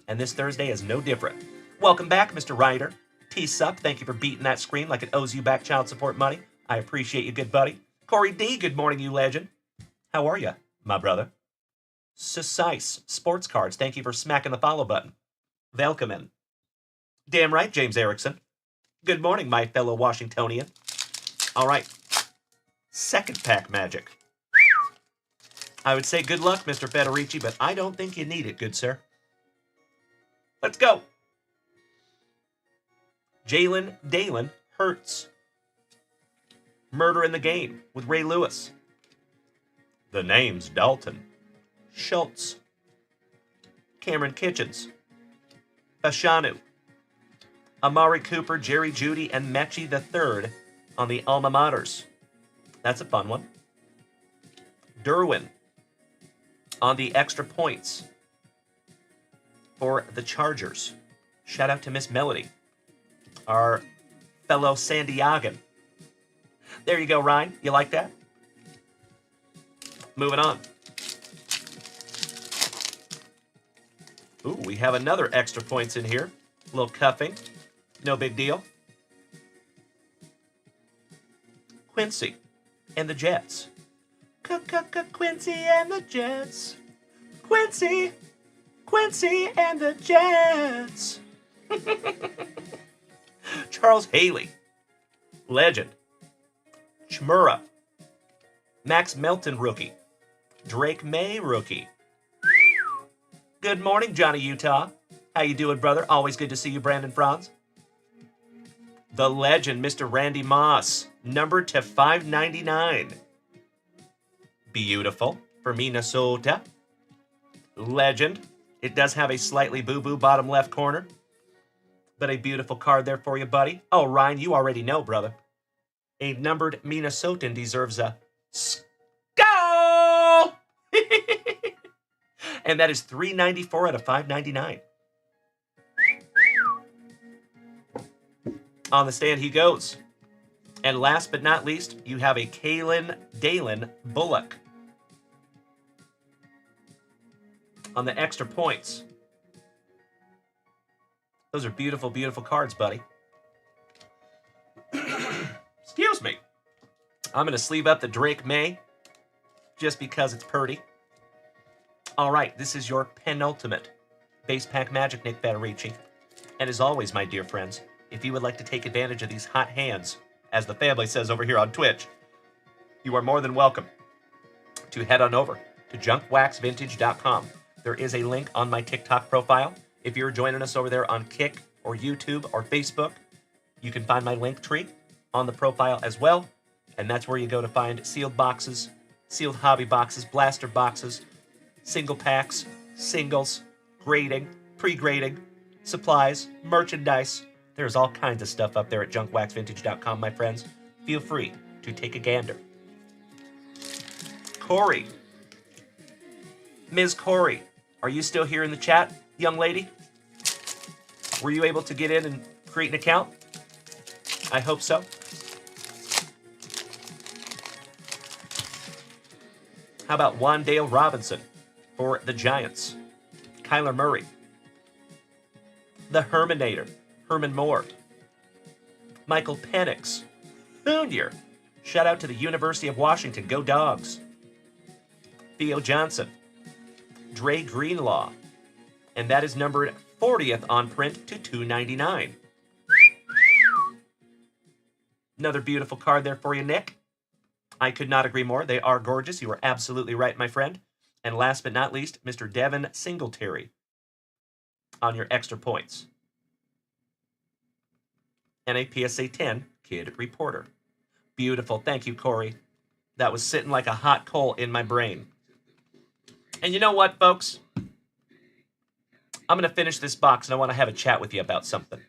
And this Thursday is no different. Welcome back, Mr. Ryder. T-Sup, thank you for beating that screen like it owes you back child support money. I appreciate you, good buddy. Corey D, good morning, you legend. How are you, my brother? Sucise Sports Cards, thank you for smacking the follow button. Welcome. Damn right, James Erickson. Good morning, my fellow Washingtonian. All right. second pack magic. I would say good luck, Mr. Federici, but I don't think you need it, good sir. Let's go. Jalen Dalen Hurts. Murder in the Game with Ray Lewis. The name's Dalton. Schultz. Cameron Kitchens. Fashanu. Amari Cooper, Jerry Jeudy, and Mechie III on the alma maters. That's a fun one. Derwin on the extra points for the Chargers. Shout out to Miss Melody, our fellow San Diegan. There you go, Ryan. You like that? Moving on. Ooh, we have another extra points in here. A little cuffing. No big deal. Quincy and the Jets. Quincy and the Jets. Quincy and the Jets. Charles Haley. Legend. Chmura. Max Melton rookie. Drake May rookie. Good morning, Johnny Utah. How you doing, brother? Always good to see you, Brandon Franz. The legend, Mr. Randy Moss, numbered to 599. Beautiful for Minnesota. Legend. It does have a slightly boo-boo bottom left corner, but a beautiful card there for you, buddy. Oh, Ryan, you already know, brother. A numbered Minnesotan deserves a skull! And that is $394 out of $599. On the stand he goes. And last but not least, you have a Kalen Dalen Bullock. On the extra points. Those are beautiful, beautiful cards, buddy. Excuse me. I'm going to sleeve up the Drake May just because it's purty. All right, this is your penultimate base pack magic, Nick Federici. And as always, my dear friends, if you would like to take advantage of these hot hands, as the family says over here on Twitch, you are more than welcome to head on over to junkwaxvintage.com. There is a link on my TikTok profile. If you're joining us over there on Kick or YouTube or Facebook, you can find my link tree on the profile as well. And that's where you go to find sealed boxes, sealed hobby boxes, blaster boxes, single packs, singles, grading, pre-grading, supplies, merchandise. There's all kinds of stuff up there at junkwaxvintage.com, my friends. Feel free to take a gander. Corey. Ms. Corey, are you still here in the chat, young lady? Were you able to get in and create an account? I hope so. How about Wandale Robinson for the Giants? Kyler Murray. The Herminator, Herman Moore. Michael Penix Jr. Shout out to the University of Washington. Go Dogs. Theo Johnson. Dre Greenlaw. And that is numbered 40th on print to $299. Another beautiful card there for you, Nick. I could not agree more. They are gorgeous. You are absolutely right, my friend. And last but not least, Mr. Devin Singletary on your extra points. And a PSA 10 Kid Reporter. Beautiful. Thank you, Corey. That was sitting like a hot coal in my brain. And you know what, folks? I'm going to finish this box, and I want to have a chat with you about something.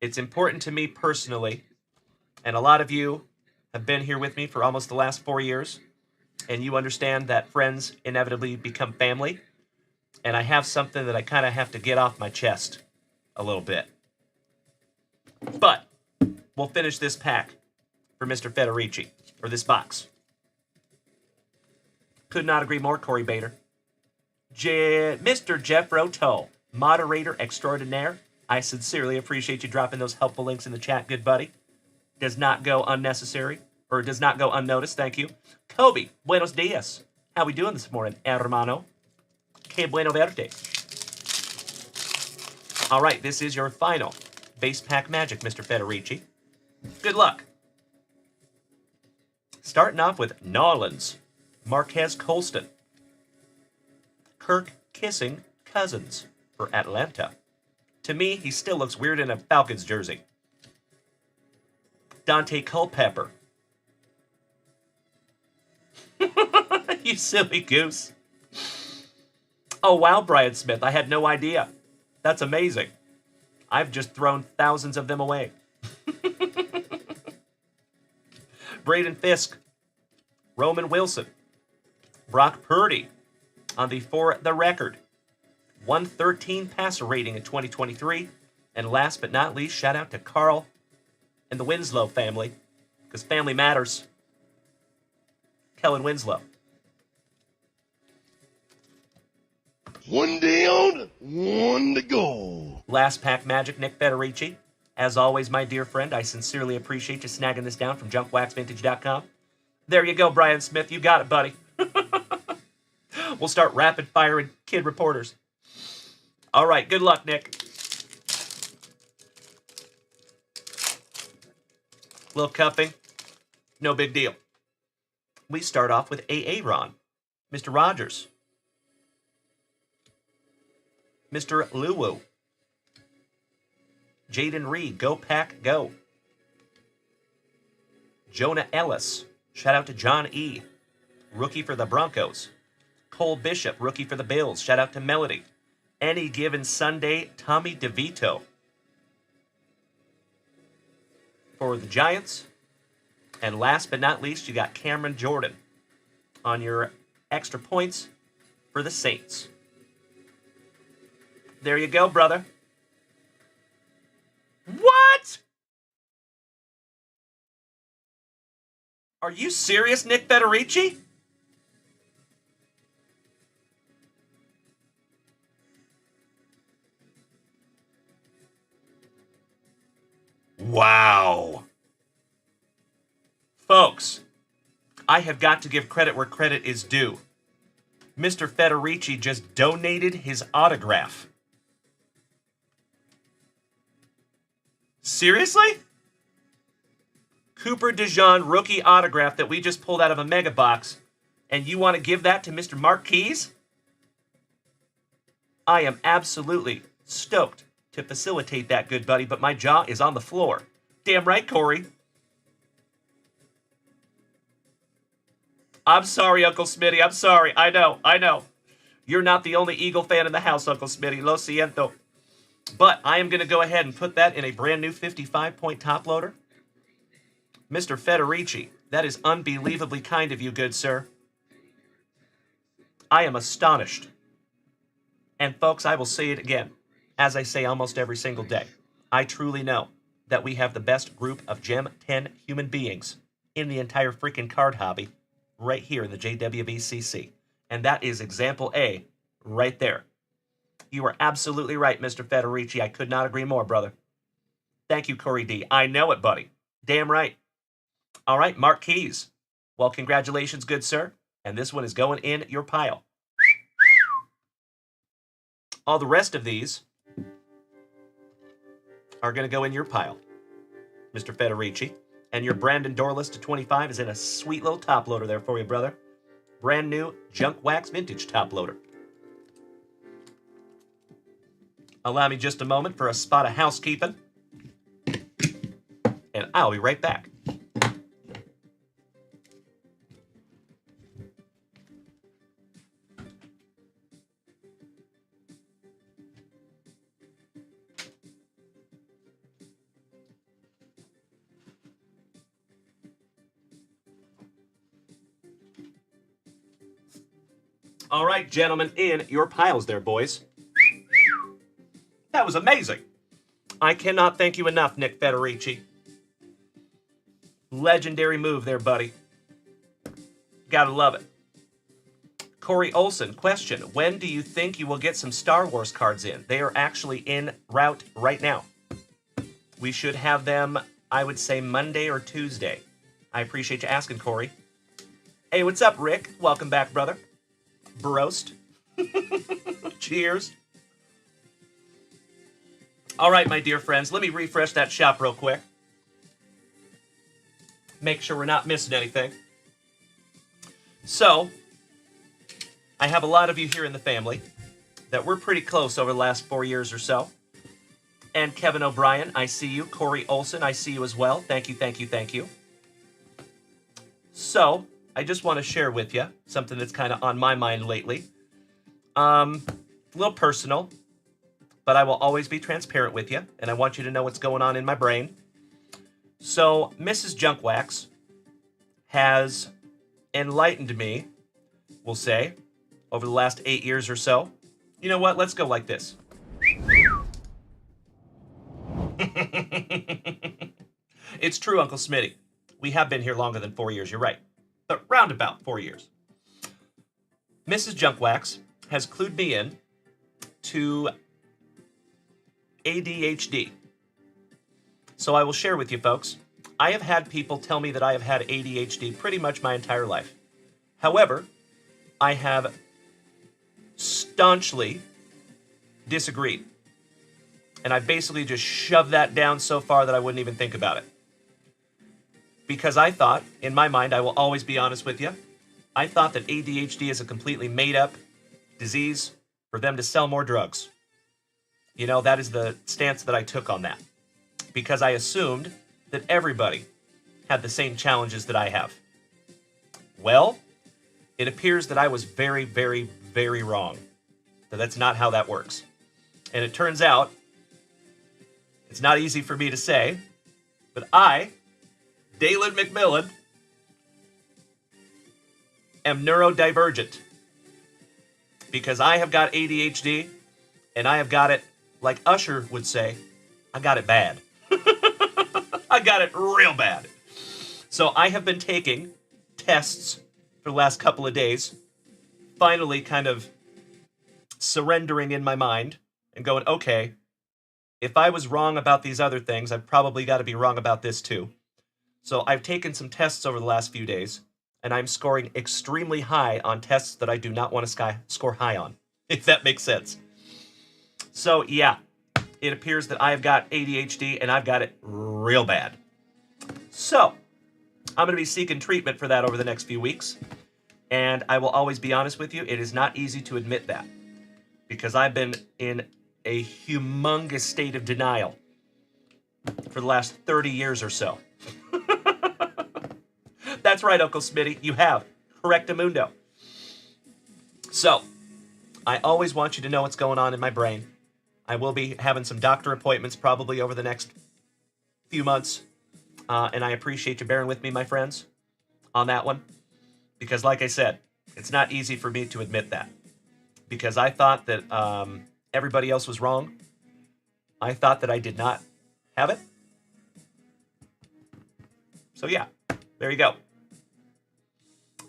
It's important to me personally, and a lot of you have been here with me for almost the last 4 years, and you understand that friends inevitably become family, and I have something that I kind of have to get off my chest a little bit. But we'll finish this pack for Mr. Federici, or this box. Could not agree more, Corey Bader. Mr. Jeff Roto, moderator extraordinaire. I sincerely appreciate you dropping those helpful links in the chat, good buddy. Does not go unnecessary, or does not go unnoticed, thank you. Kobe, buenos dias. How we doing this morning, hermano? Que bueno verte. All right, this is your final base pack magic, Mr. Federici. Good luck. Starting off with Nolans, Marquez Colston, Kirk Kissing Cousins for Atlanta. To me, he still looks weird in a Falcons jersey. Dante Culpepper. You silly goose. Oh, wow, Brian Smith. I had no idea. That's amazing. I've just thrown thousands of them away. Braden Fisk. Roman Wilson. Brock Purdy on the For the Record 113 passer rating in 2023. And last but not least, shout out to Carl and the Winslow family, because family matters. Kellen Winslow. One down, one to go. Last pack magic, Nick Federici. As always, my dear friend, I sincerely appreciate you snagging this down from junkwaxvintage.com. There you go, Brian Smith. You got it, buddy. We'll start rapid firing kid reporters. All right, good luck, Nick. Little cuffing, no big deal. We start off with Aaron, Mr. Rogers, Mr. Luwu, Jaden Reed, go Pack, go. Jonah Ellis, shout out to John E., rookie for the Broncos. Cole Bishop, rookie for the Bills, shout out to Melody. Any Given Sunday, Tommy DeVito for the Giants. And last but not least, you got Cameron Jordan on your extra points for the Saints. There you go, brother. What? Are you serious, Nick Federici? Wow. Folks, I have got to give credit where credit is due. Mr. Federici just donated his autograph. Seriously? Cooper DeJean rookie autograph that we just pulled out of a mega box, and you want to give that to Mr. Mark Keys? I am absolutely stoked to facilitate that, good buddy, but my jaw is on the floor. Damn right, Corey. I'm sorry, Uncle Smitty. I'm sorry. I know. You're not the only Eagle fan in the house, Uncle Smitty. Lo siento. But I am going to go ahead and put that in a brand new 55-point top loader. Mr. Federici, that is unbelievably kind of you, good sir. I am astonished. And folks, I will say it again, as I say almost every single day. I truly know that we have the best group of Gem 10 human beings in the entire freaking card hobby right here in the JWVCC. And that is example A right there. You are absolutely right, Mr. Federici. I could not agree more, brother. Thank you, Corey D. I know it, buddy. Damn right. All right, Mark Keys. Well, congratulations, good sir. And this one is going in your pile. All the rest of these are going to go in your pile, Mr. Federici. And your Brandon Dorless to 25 is in a sweet little top loader there for you, brother. Brand new Junk Wax Vintage top loader. Allow me just a moment for a spot of housekeeping. And I'll be right back. All right, gentlemen, in your piles there, boys. That was amazing. I cannot thank you enough, Nick Federici. Legendary move there, buddy. Gotta love it. Corey Olson, question. When do you think you will get some Star Wars cards in? They are actually en route right now. We should have them, I would say, Monday or Tuesday. I appreciate you asking, Corey. Hey, what's up, Rick? Welcome back, brother. Broast. Cheers. All right, my dear friends, let me refresh that shop real quick. Make sure we're not missing anything. So, I have a lot of you here in the family that we're pretty close over the last 4 years or so. And Kevin O'Brien, I see you. Corey Olson, I see you as well. Thank you, thank you, thank you. So, I just want to share with you something that's kind of on my mind lately. A little personal, but I will always be transparent with you, and I want you to know what's going on in my brain. So, Mrs. Junkwax has enlightened me, we'll say, over the last 8 years or so. You know what? Let's go like this. It's true, Uncle Smitty. We have been here longer than 4 years, you're right. But round about 4 years. Mrs. Junkwax has clued me in to ADHD. So I will share with you folks, I have had people tell me that I have had ADHD pretty much my entire life. However, I have staunchly disagreed. And I basically just shoved that down so far that I wouldn't even think about it. Because I thought, in my mind, I will always be honest with you, I thought that ADHD is a completely made-up disease for them to sell more drugs. You know, that is the stance that I took on that. Because I assumed that everybody had the same challenges that I have. Well, it appears that I was very, very, very wrong. That that's not how that works. And it turns out, it's not easy for me to say, but I, Dalen McMillan, am neurodivergent. Because I have got ADHD, and I have got it, like Usher would say, I got it bad. I got it real bad. So I have been taking tests for the last couple of days, finally kind of surrendering in my mind and going, okay, if I was wrong about these other things, I've probably got to be wrong about this too. So I've taken some tests over the last few days, and I'm scoring extremely high on tests that I do not want to score high on, if that makes sense. So yeah, it appears that I've got ADHD, and I've got it real bad. So I'm going to be seeking treatment for that over the next few weeks. And I will always be honest with you, it is not easy to admit that. Because I've been in a humongous state of denial for the last 30 years or so. That's right, Uncle Smitty, you have. Correctamundo. So, I always want you to know what's going on in my brain. I will be having some doctor appointments probably over the next few months. And I appreciate you bearing with me, my friends, on that one. Because like I said, it's not easy for me to admit that. Because I thought that everybody else was wrong. I thought that I did not have it. So yeah, there you go.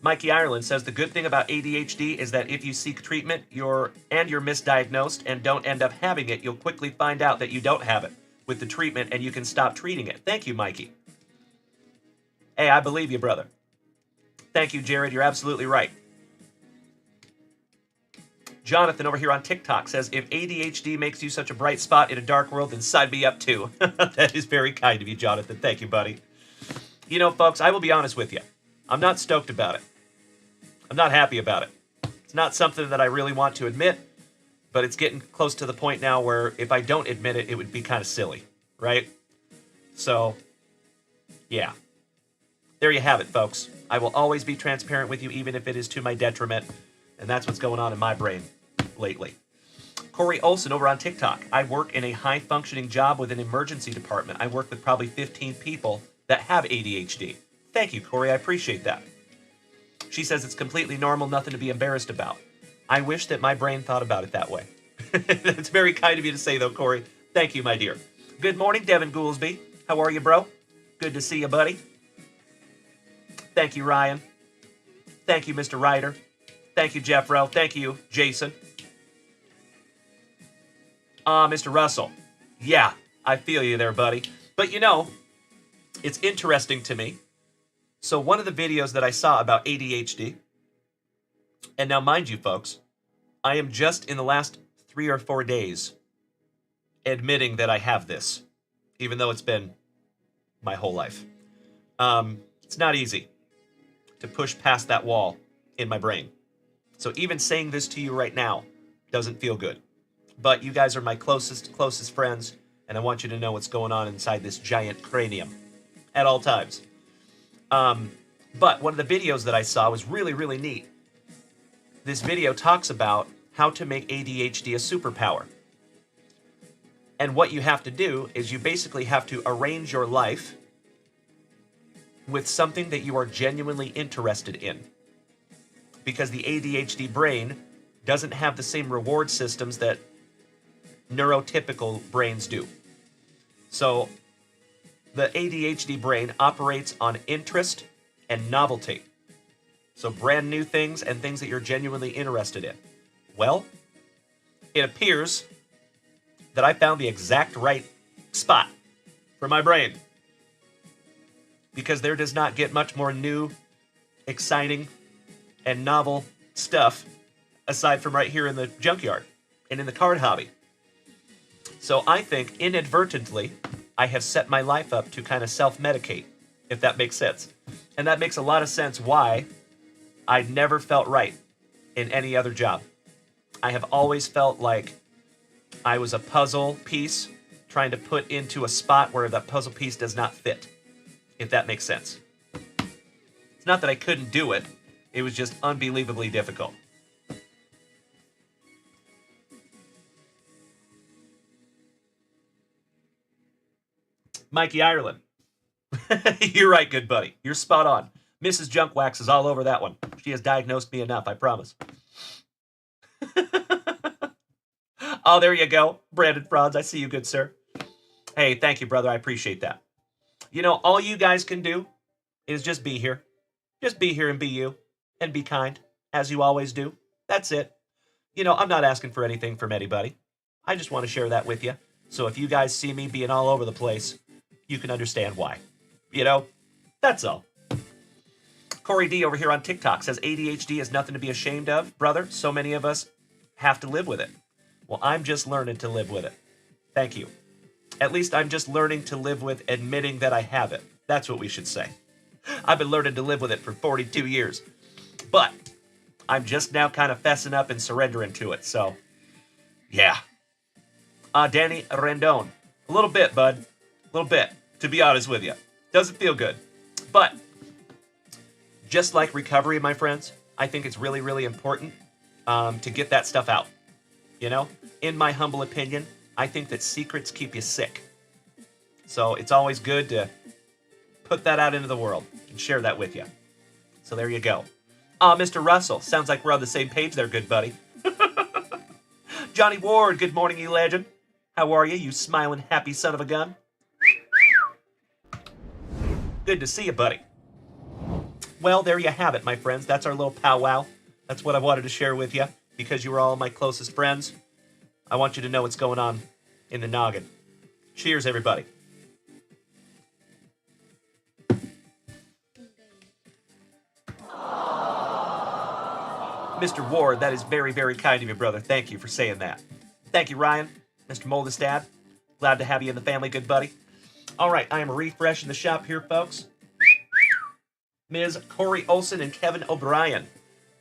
Mikey Ireland says the good thing about ADHD is that if you seek treatment, you're misdiagnosed and don't end up having it, you'll quickly find out that you don't have it with the treatment and you can stop treating it. Thank you, Mikey. Hey, I believe you, brother. Thank you, Jared. You're absolutely right. Jonathan over here on TikTok says, if ADHD makes you such a bright spot in a dark world, then sign me up too. That is very kind of you, Jonathan. Thank you, buddy. You know, folks, I will be honest with you. I'm not stoked about it. I'm not happy about it. It's not something that I really want to admit, but it's getting close to the point now where if I don't admit it, it would be kind of silly, right? So, yeah. There you have it, folks. I will always be transparent with you, even if it is to my detriment, and that's what's going on in my brain lately. Corey Olson over on TikTok. I work in a high-functioning job with an emergency department. I work with probably 15 people that have ADHD. Thank you, Corey. I appreciate that. She says it's completely normal, nothing to be embarrassed about. I wish that my brain thought about it that way. It's very kind of you to say, though, Corey. Thank you, my dear. Good morning, Devin Goolsby. How are you, bro? Good to see you, buddy. Thank you, Ryan. Thank you, Mr. Ryder. Thank you, Jeffro. Thank you, Jason. Mr. Russell. Yeah, I feel you there, buddy. But you know, it's interesting to me. So one of the videos that I saw about ADHD, and now mind you, folks, I am just in the last 3 or 4 days admitting that I have this, even though it's been my whole life. It's not easy to push past that wall in my brain. So even saying this to you right now doesn't feel good. But you guys are my closest friends, and I want you to know what's going on inside this giant cranium at all times. But one of the videos that I saw was really, really neat. This video talks about how to make ADHD a superpower. And what you have to do is you basically have to arrange your life with something that you are genuinely interested in. Because the ADHD brain doesn't have the same reward systems that neurotypical brains do. So the ADHD brain operates on interest and novelty. So brand new things and things that you're genuinely interested in. Well, it appears that I found the exact right spot for my brain. Because there does not get much more new, exciting, and novel stuff aside from right here in the junkyard and in the card hobby. So I think inadvertently, I have set my life up to kind of self-medicate, if that makes sense. And that makes a lot of sense why I never felt right in any other job. I have always felt like I was a puzzle piece trying to put into a spot where that puzzle piece does not fit, if that makes sense. It's not that I couldn't do it, it was just unbelievably difficult. Mikey Ireland. You're right, good buddy. You're spot on. Mrs. Junkwax is all over that one. She has diagnosed me enough, I promise. Oh, there you go. Brandon Franz, I see you, good sir. Hey, thank you, brother. I appreciate that. You know, all you guys can do is just be here. Just be here and be you. And be kind, as you always do. That's it. You know, I'm not asking for anything from anybody. I just want to share that with you. So if you guys see me being all over the place, you can understand why. You know, that's all. Corey D over here on TikTok says ADHD is nothing to be ashamed of. Brother, so many of us have to live with it. Well, I'm just learning to live with it. Thank you. At least I'm just learning to live with admitting that I have it. That's what we should say. I've been learning to live with it for 42 years. But I'm just now kind of fessing up and surrendering to it. So, yeah. Danny Rendon. A little bit, bud. A little bit, to be honest with you. Doesn't feel good. But just like recovery, my friends, I think it's really, really important to get that stuff out. You know, in my humble opinion, I think that secrets keep you sick. So it's always good to put that out into the world and share that with you. So there you go. Mr. Russell, sounds like we're on the same page there, good buddy. Johnny Ward, good morning, you legend. How are you, you smiling, happy son of a gun? Good to see you, buddy. Well, there you have it, my friends. That's our little powwow. That's what I wanted to share with you because you were all my closest friends. I want you to know what's going on in the noggin. Cheers, everybody. Mr. Ward, that is very, very kind of you, brother. Thank you for saying that. Thank you, Ryan. Mr. Moldestad, glad to have you in the family, good buddy. All right, I am refreshing the shop here, folks. Ms. Corey Olson and Kevin O'Brien,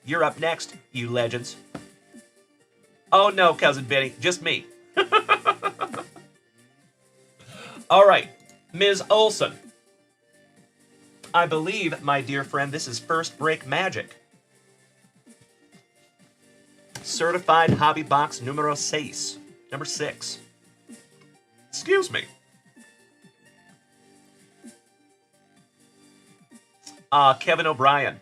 you're up next, you legends. Oh no, Cousin Benny, just me. All right, Ms. Olson. I believe, my dear friend, this is First Break Magic. Certified Hobby Box numero 6. Number 6. Excuse me. Kevin O'Brien.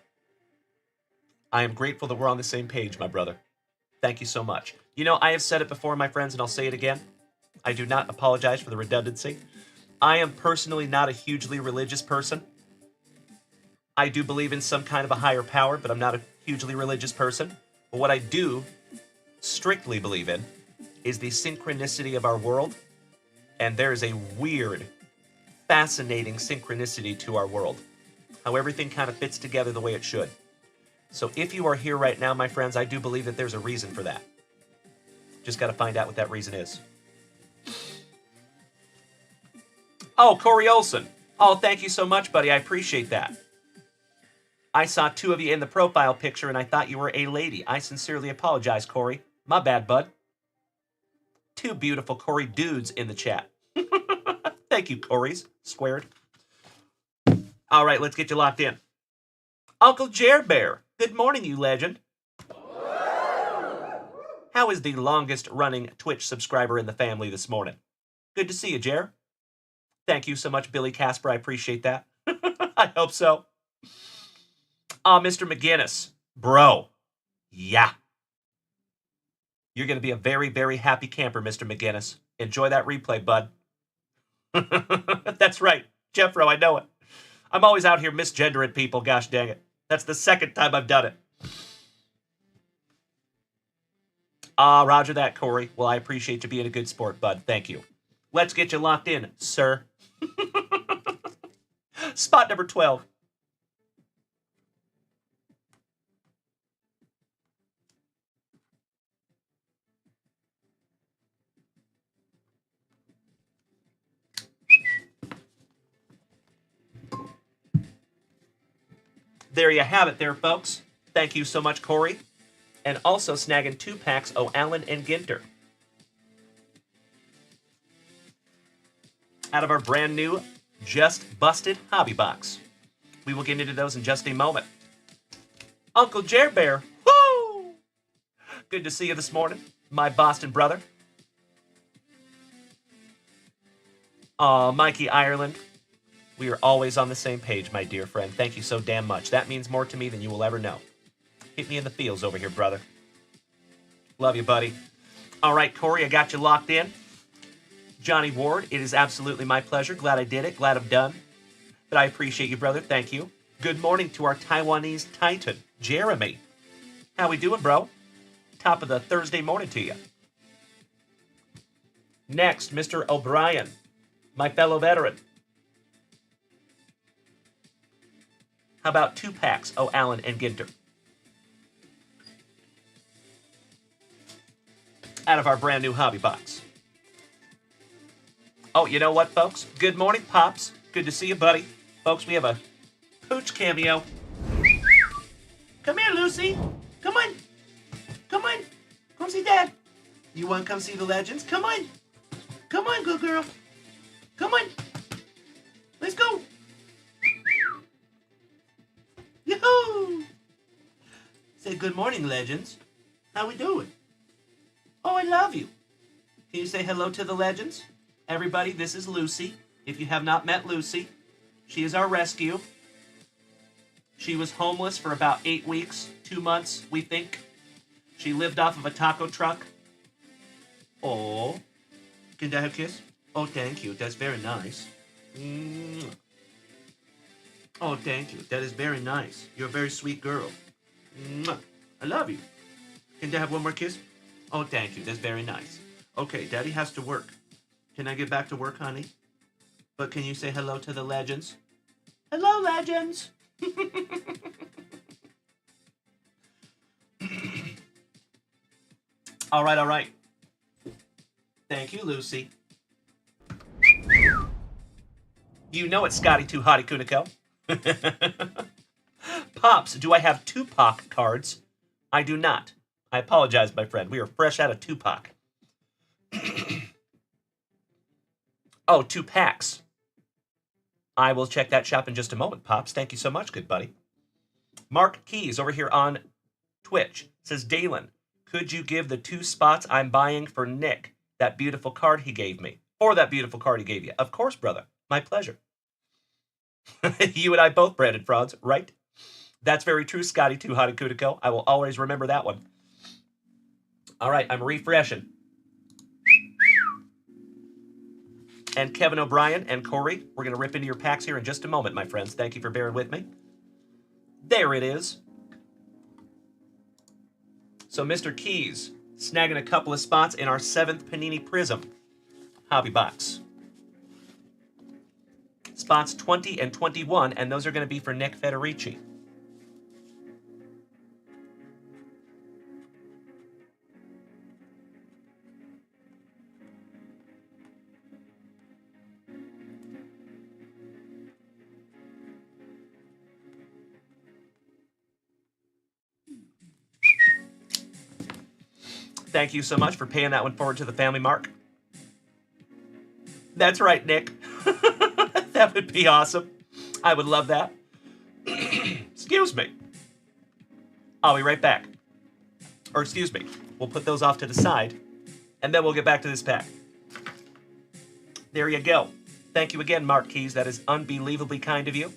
I am grateful that we're on the same page, my brother. Thank you so much. You know, I have said it before, my friends, and I'll say it again. I do not apologize for the redundancy. I am personally not a hugely religious person. I do believe in some kind of a higher power, but I'm not a hugely religious person. But what I do strictly believe in is the synchronicity of our world. And there is a weird, fascinating synchronicity to our world. How everything kind of fits together the way it should. So if you are here right now, my friends, I do believe that there's a reason for that. Just got to find out what that reason is. Oh, Corey Olson. Oh, thank you so much, buddy. I appreciate that. I saw two of you in the profile picture and I thought you were a lady. I sincerely apologize, Corey. My bad, bud. Two beautiful Corey dudes in the chat. Thank you, Corey's squared. All right, let's get you locked in. Uncle Jer Bear, good morning, you legend. How is the longest running Twitch subscriber in the family this morning? Good to see you, Jer. Thank you so much, Billy Casper. I appreciate that. I hope so. Mr. McGinnis. Bro. Yeah. You're going to be a very, very happy camper, Mr. McGinnis. Enjoy that replay, bud. That's right. Jeffro, I know it. I'm always out here misgendering people, gosh dang it. That's the second time I've done it. Roger that, Corey. Well, I appreciate you being a good sport, bud. Thank you. Let's get you locked in, sir. Spot number 12. There you have it there, folks. Thank you so much, Corey. And also snagging 2 packs of Allen and Ginter. Out of our brand new Just Busted hobby box. We will get into those in just a moment. Uncle Jer Bear, woo! Good to see you this morning, my Boston brother. Mikey Ireland, we are always on the same page, my dear friend. Thank you so damn much. That means more to me than you will ever know. Hit me in the feels over here, brother. Love you, buddy. All right, Corey, I got you locked in. Johnny Ward, it is absolutely my pleasure. Glad I did it. Glad I'm done. But I appreciate you, brother. Thank you. Good morning to our Taiwanese titan, Jeremy. How we doing, bro? Top of the Thursday morning to you. Next, Mr. O'Brien, my fellow veteran. How about 2 packs of Allen and Ginter? Out of our brand new hobby box. Oh, you know what, folks? Good morning, Pops. Good to see you, buddy. Folks, we have a Pooch cameo. Come here, Lucy. Come on. Come on. Come see Dad. You want to come see the legends? Come on. Come on, good girl. Come on. Let's go. Yoo-hoo. Say good morning, legends. How we doing? Oh, I love you. Can you say hello to the legends? Everybody, this is Lucy. If you have not met Lucy, she is our rescue. She was homeless for about 8 weeks, 2 months, we think. She lived off of a taco truck. Oh, can I have a kiss? Oh, thank you. That's very nice. Oh, thank you. That is very nice. You're a very sweet girl. I love you. Can I have one more kiss? Oh, thank you. That's very nice. Okay, Daddy has to work. Can I get back to work, honey? But can you say hello to the legends? Hello, legends! All right, all right. Thank you, Lucy. You know it's Scotty Too Hottie Kuniko. Pops, do I have Tupac cards? I do not. I apologize, my friend. We are fresh out of Tupac. Oh, 2 packs. I will check that shop in just a moment, Pops. Thank you so much, good buddy. Mark Keys over here on Twitch says, Dalen, could you give the 2 spots I'm buying for Nick that beautiful card he gave me? Or that beautiful card he gave you? Of course, brother. My pleasure. You and I both branded frauds, right? That's very true, Scotty Too Hottie Kuniko. I will always remember that one. All right, I'm refreshing. And Kevin O'Brien and Corey, we're going to rip into your packs here in just a moment, my friends. Thank you for bearing with me. There it is. So Mr. Keys snagging a couple of spots in our 7th Panini Prism hobby box. Spots 20 and 21, and those are going to be for Nick Federici. Thank you so much for paying that one forward to the family, Mark. That's right, Nick. That would be awesome. I would love that. Excuse me. I'll be right back. Or excuse me. We'll put those off to the side, and then we'll get back to this pack. There you go. Thank you again, Mark Keys. That is unbelievably kind of you.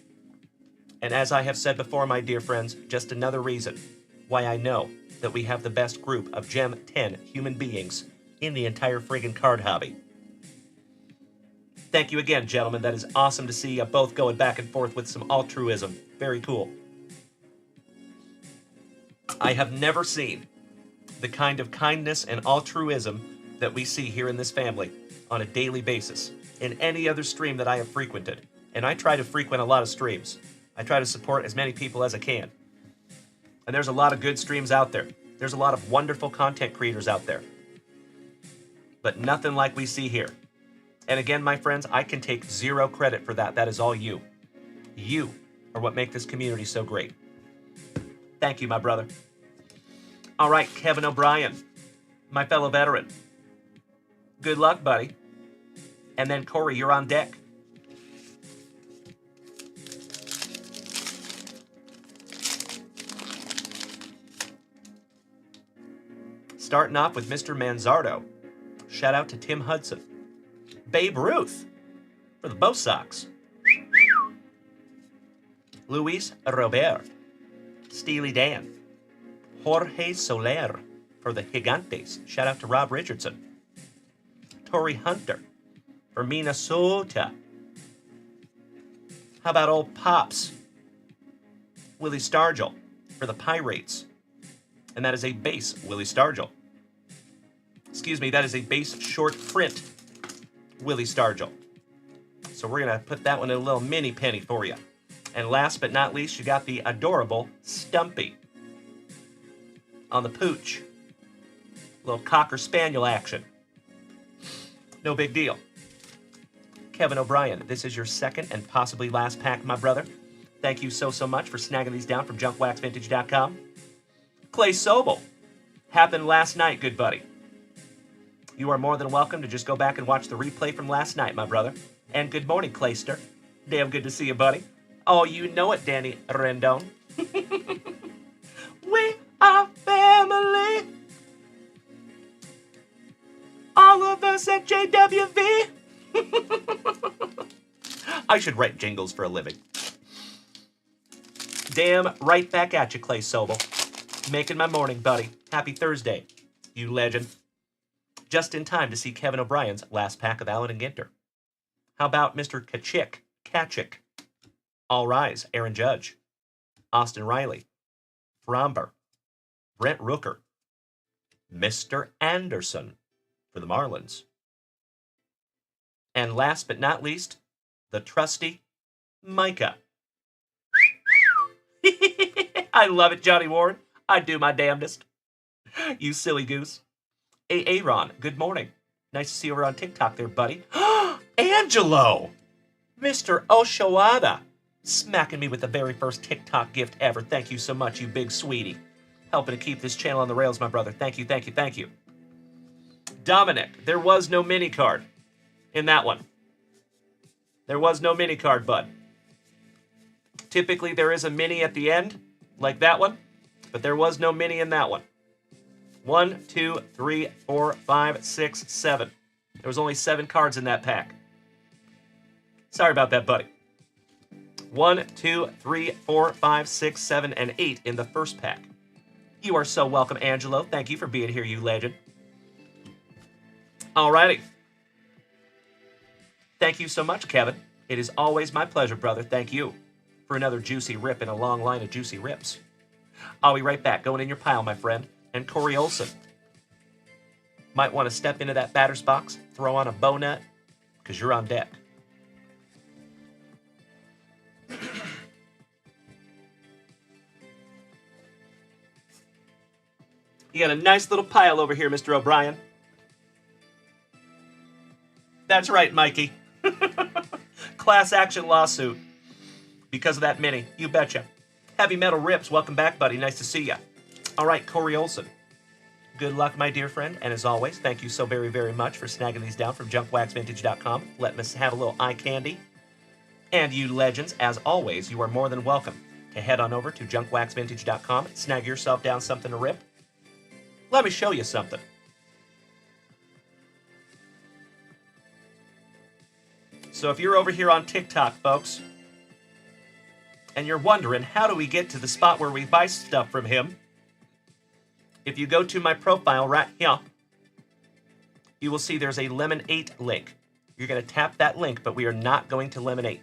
And as I have said before, my dear friends, just another reason why I know that we have the best group of Gem 10 human beings in the entire friggin' card hobby. Thank you again, gentlemen. That is awesome to see you both going back and forth with some altruism. Very cool. I have never seen the kind of kindness and altruism that we see here in this family on a daily basis in any other stream that I have frequented. And I try to frequent a lot of streams. I try to support as many people as I can. And there's a lot of good streams out there. There's a lot of wonderful content creators out there. But nothing like we see here. And again, my friends, I can take zero credit for that. That is all you. You are what make this community so great. Thank you, my brother. All right, Kevin O'Brien, my fellow veteran. Good luck, buddy. And then, Corey, you're on deck. Starting off with Mr. Manzardo. Shout out to Tim Hudson. Babe Ruth for the Bo Sox. Luis Robert. Steely Dan. Jorge Soler for the Gigantes. Shout out to Rob Richardson. Torrey Hunter for Minnesota. How about old Pops? Willie Stargell for the Pirates. And that is a base Willie Stargell. Excuse me, that is a base short print Willie Stargell. So we're going to put that one in a little mini penny for you. And last but not least, you got the adorable Stumpy on the pooch. Little Cocker Spaniel action. No big deal. Kevin O'Brien, this is your second and possibly last pack, my brother. Thank you so much for snagging these down from junkwaxvintage.com. Clay Sobel, happened last night, good buddy. You are more than welcome to just go back and watch the replay from last night, my brother. And good morning, Clayster. Damn good to see you, buddy. Oh, you know it, Danny Rendon. We are family. All of us at JWV. I should write jingles for a living. Damn right back at you, Clay Sobel. Making my morning, buddy. Happy Thursday, you legend. Just in time to see Kevin O'Brien's last pack of Allen and Ginter. How about Mr. Kachik? All Rise, Aaron Judge. Austin Riley. Fromber. Brent Rooker. Mr. Anderson for the Marlins. And last but not least, the trusty Micah. I love it, Johnny Warren. I do my damnedest. You silly goose. Aaron, good morning. Nice to see you over on TikTok there, buddy. Angelo! Mr. Oshawada. Smacking me with the very first TikTok gift ever. Thank you so much, you big sweetie. Helping to keep this channel on the rails, my brother. Thank you, thank you, thank you. Dominic, there was no mini card in that one. There was no mini card, bud. Typically, there is a mini at the end, like that one, but there was no mini in that one. 1, 2, 3, 4, 5, 6, 7. There was only 7 cards in that pack. Sorry about that, buddy. 1, 2, 3, 4, 5, 6, 7, and 8 in the first pack. You are so welcome, Angelo. Thank you for being here, you legend. Alrighty. Thank you so much, Kevin. It is always my pleasure, brother. Thank you for another juicy rip in a long line of juicy rips. I'll be right back. Going in your pile, my friend. And Corey Olson. Might want to step into that batter's box, throw on a bow nut, because you're on deck. You got a nice little pile over here, Mr. O'Brien. That's right, Mikey. Class action lawsuit. Because of that mini, you betcha. Heavy Metal Rips, welcome back, buddy. Nice to see ya. All right, Corey Olson. Good luck, my dear friend, and as always, thank you so very, very much for snagging these down from junkwaxvintage.com, letting us have a little eye candy. And you legends, as always, you are more than welcome to head on over to junkwaxvintage.com, snag yourself down something to rip. Let me show you something. So if you're over here on TikTok, folks, and you're wondering, how do we get to the spot where we buy stuff from him? If you go to my profile right here, you will see there's a Lemonade link. You're going to tap that link, but we are not going to Lemonade.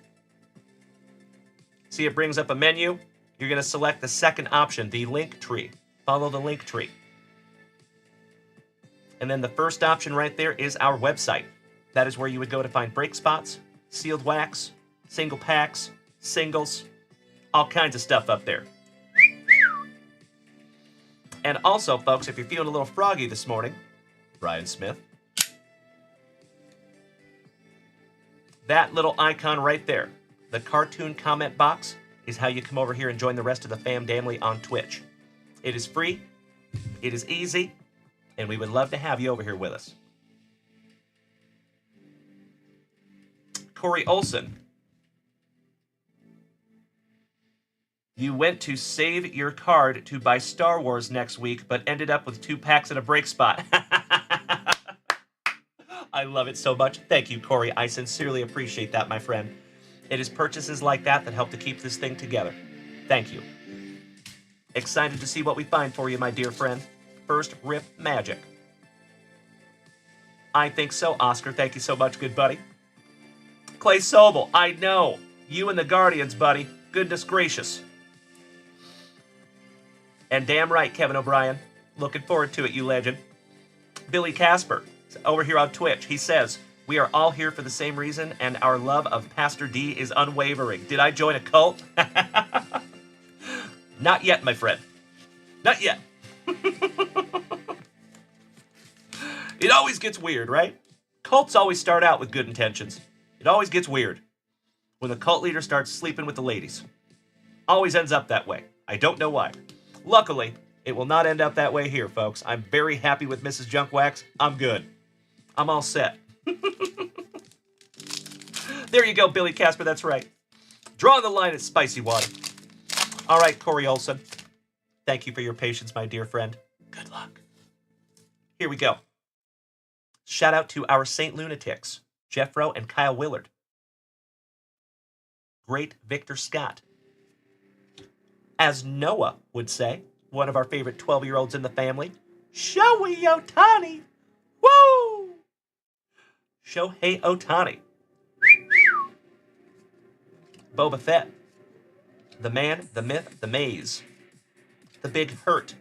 See, it brings up a menu. You're going to select the second option, the link tree. Follow the link tree. And then the first option right there is our website. That is where you would go to find break spots, sealed wax, single packs, singles, all kinds of stuff up there. And also, folks, if you're feeling a little froggy this morning, Brian Smith, that little icon right there, the cartoon comment box, is how you come over here and join the rest of the family on Twitch. It is free, it is easy, and we would love to have you over here with us. Corey Olson, you went to save your card to buy Star Wars next week, but ended up with 2 packs and a break spot. I love it so much. Thank you, Corey. I sincerely appreciate that, my friend. It is purchases like that that help to keep this thing together. Thank you. Excited to see what we find for you, my dear friend. First rip magic. I think so, Oscar. Thank you so much, good buddy. Clay Sobel, I know. You and the Guardians, buddy. Goodness gracious. And damn right, Kevin O'Brien. Looking forward to it, you legend. Billy Casper, over here on Twitch, he says, we are all here for the same reason, and our love of Pastor D is unwavering. Did I join a cult? Not yet, my friend. Not yet. It always gets weird, right? Cults always start out with good intentions. It always gets weird when the cult leader starts sleeping with the ladies. Always ends up that way. I don't know why. Luckily, it will not end up that way here, folks. I'm very happy with Mrs. Junkwax. I'm good. I'm all set. There you go, Billy Casper. That's right. Drawing the line at spicy water. All right, Corey Olson. Thank you for your patience, my dear friend. Good luck. Here we go. Shout out to our Saint Lunatics, Jeffro and Kyle Willard. Great Victor Scott. As Noah would say, one of our favorite 12-year-olds in the family, Shohei Ohtani. Woo! Shohei Ohtani. Boba Fett. The Man, the Myth, the Maze. The Big Hurt.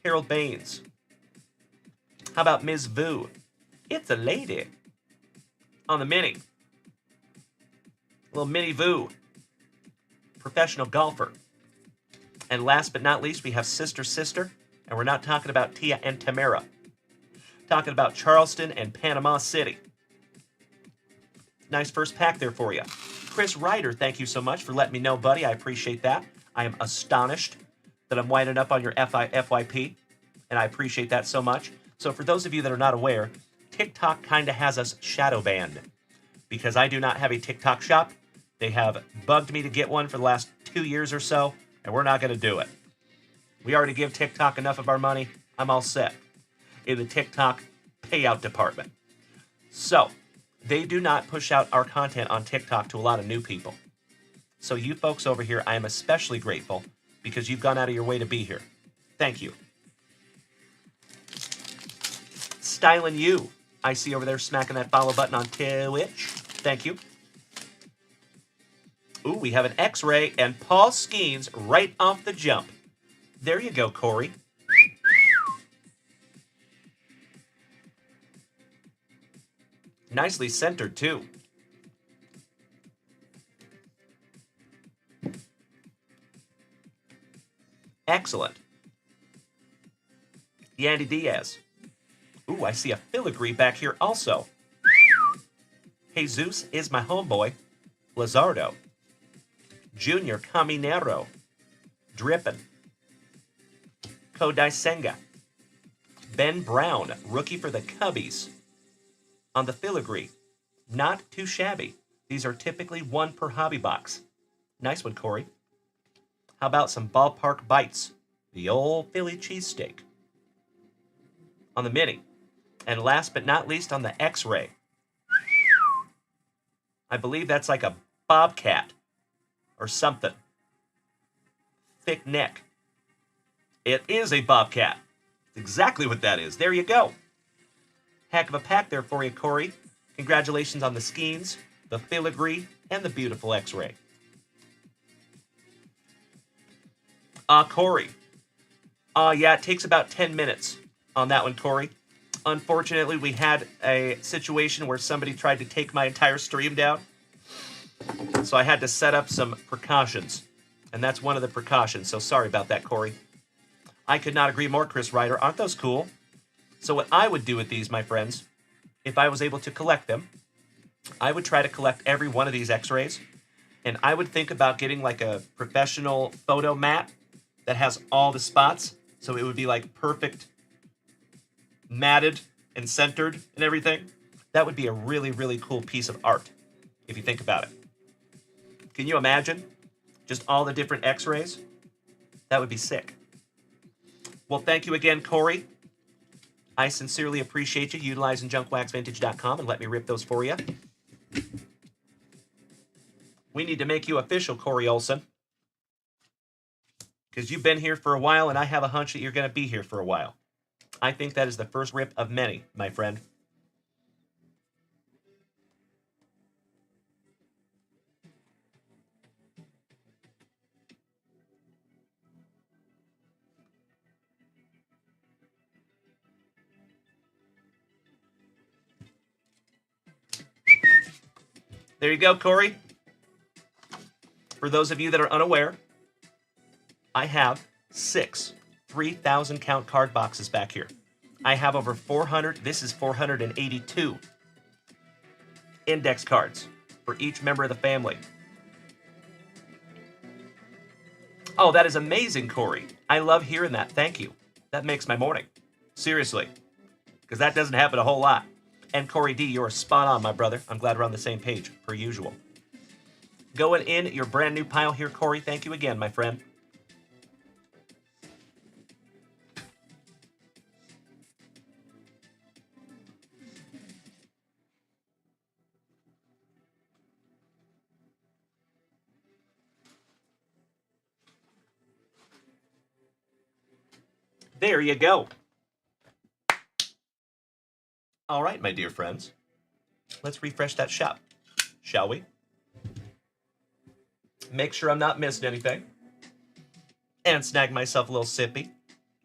Harold Baines. How about Ms. Vu? It's a lady. On the mini. Little mini Vu. Professional golfer. And last but not least, we have Sister Sister. And we're not talking about Tia and Tamara. Talking about Charleston and Panama City. Nice first pack there for you. Chris Ryder, thank you so much for letting me know, buddy. I appreciate that. I am astonished that I'm winding up on your FYP. And I appreciate that so much. So for those of you that are not aware, TikTok kind of has us shadow banned. Because I do not have a TikTok shop. They have bugged me to get one for the last 2 years or so. And we're not going to do it. We already give TikTok enough of our money. I'm all set in the TikTok payout department. So, they do not push out our content on TikTok to a lot of new people. So you folks over here, I am especially grateful because you've gone out of your way to be here. Thank you. Stylin' You. I see over there smacking that follow button on Twitch. Thank you. Ooh, we have an X-Ray and Paul Skeens right off the jump. There you go, Corey. Nicely centered, too. Excellent. Yandy Diaz. Ooh, I see a filigree back here also. Jesus is my homeboy. Lazardo. Junior Caminero. Drippin. Kodai Senga. Ben Brown, rookie for the Cubbies. On the filigree, not too shabby. These are typically one per hobby box. Nice one, Corey. How about some ballpark bites? The old Philly cheesesteak. On the mini. And last but not least, on the X-ray. I believe that's like a bobcat or something. Thick neck. It is a bobcat. Exactly what that is. There you go. Heck of a pack there for you, Corey. Congratulations on the skeins, the filigree, and the beautiful X-ray. Corey. Yeah, it takes about 10 minutes on that one, Corey. Unfortunately, we had a situation where somebody tried to take my entire stream down. So I had to set up some precautions. And that's one of the precautions. So sorry about that, Corey. I could not agree more, Chris Ryder. Aren't those cool? So what I would do with these, my friends, if I was able to collect them, I would try to collect every one of these X-rays. And I would think about getting like a professional photo mat that has all the spots. So it would be like perfect, matted and centered and everything. That would be a really, really cool piece of art, if you think about it. Can you imagine just all the different X-rays? That would be sick. Well, thank you again, Corey. I sincerely appreciate you utilizing junkwaxvintage.com and let me rip those for you. We need to make you official, Corey Olson. Because you've been here for a while, and I have a hunch that you're going to be here for a while. I think that is the first rip of many, my friend. There you go, Corey. For those of you that are unaware, I have 6 3,000 count card boxes back here. I have over 400, this is 482 index cards for each member of the family. Oh, that is amazing, Corey. I love hearing that. Thank you. That makes my morning. Seriously. Because that doesn't happen a whole lot. And Corey D, you're spot on, my brother. I'm glad we're on the same page, per usual. Going in your brand new pile here, Corey. Thank you again, my friend. There you go. All right, my dear friends. Let's refresh that shop, shall we? Make sure I'm not missing anything. And snag myself a little sippy.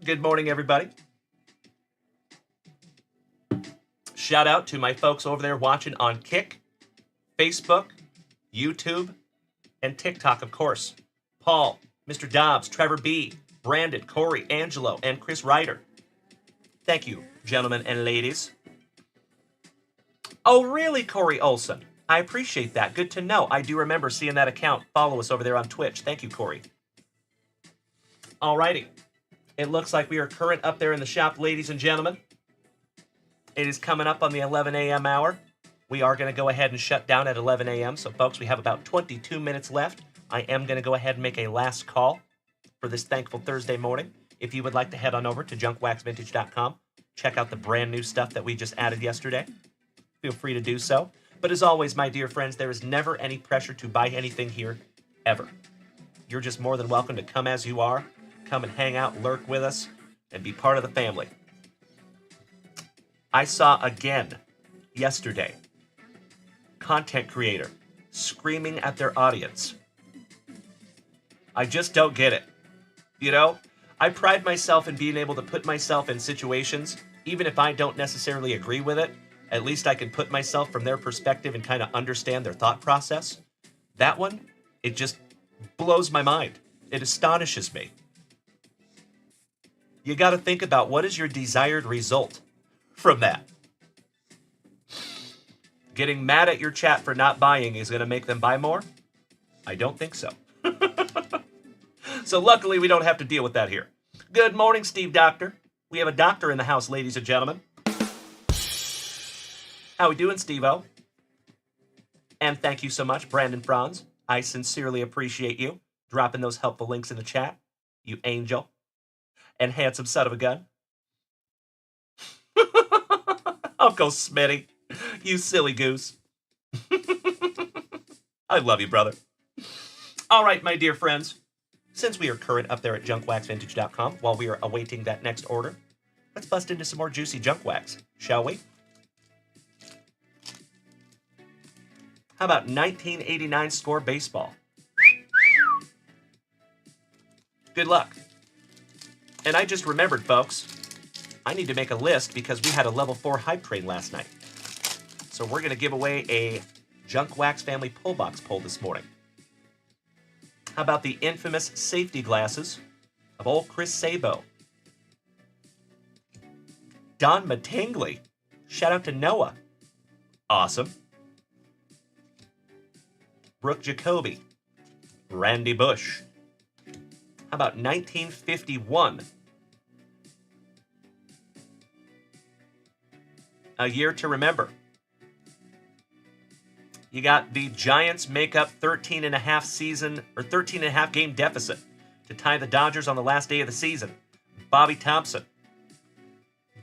Good morning, everybody. Shout out to my folks over there watching on Kick, Facebook, YouTube, and TikTok, of course. Paul, Mr. Dobbs, Trevor B., Brandon, Corey, Angelo, and Chris Ryder. Thank you, gentlemen and ladies. Oh, really, Corey Olson? I appreciate that. Good to know. I do remember seeing that account. Follow us over there on Twitch. Thank you, Corey. Alrighty. It looks like we are current up there in the shop, ladies and gentlemen. It is coming up on the 11 a.m. hour. We are going to go ahead and shut down at 11 a.m. So, folks, we have about 22 minutes left. I am going to go ahead and make a last call for this thankful Thursday morning. If you would like to head on over to junkwaxvintage.com, check out the brand new stuff that we just added yesterday. Feel free to do so. But as always, my dear friends, there is never any pressure to buy anything here, ever. You're just more than welcome to come as you are, come and hang out, lurk with us, and be part of the family. I saw again, yesterday, content creator screaming at their audience. I just don't get it. You know, I pride myself in being able to put myself in situations, even if I don't necessarily agree with it, at least I can put myself from their perspective and kind of understand their thought process. That one, it just blows my mind. It astonishes me. You got to think about what is your desired result from that. Getting mad at your chat for not buying is going to make them buy more? I don't think so. So luckily, we don't have to deal with that here. Good morning, Steve Doctor. We have a doctor in the house, ladies and gentlemen. How we doing, Steve-O? And thank you so much, Brandon Franz. I sincerely appreciate you dropping those helpful links in the chat, you angel. And handsome son of a gun. Uncle Smitty, you silly goose. I love you, brother. All right, my dear friends. Since we are current up there at junkwaxvintage.com, while we are awaiting that next order, let's bust into some more juicy junk wax, shall we? How about 1989 score baseball? Good luck. And I just remembered, folks, I need to make a list because we had a level 4 hype train last night. So we're going to give away a Junk Wax Family pull box poll this morning. How about the infamous safety glasses of old Chris Sabo? Don Mattingly. Shout out to Noah. Awesome. Brooke Jacoby. Randy Bush. How about 1951? A year to remember. You got the Giants make up 13.5 game deficit to tie the Dodgers on the last day of the season. Bobby Thompson,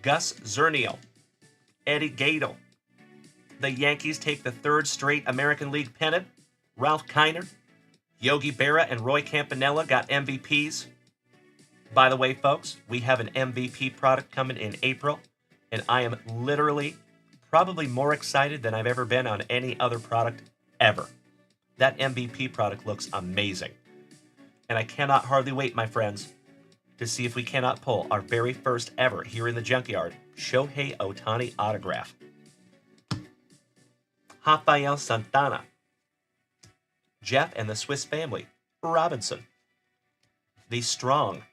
Gus Zernial, Eddie Gaedel. The Yankees take the 3rd straight American League pennant. Ralph Kiner, Yogi Berra, and Roy Campanella got MVPs. By the way, folks, we have an MVP product coming in April, and I am literally probably more excited than I've ever been on any other product ever. That MVP product looks amazing. And I cannot hardly wait, my friends, to see if we cannot pull our very first ever here in the Junkyard Shohei Ohtani autograph. Rafael Santana, Jeff and the Swiss Family Robinson, the strong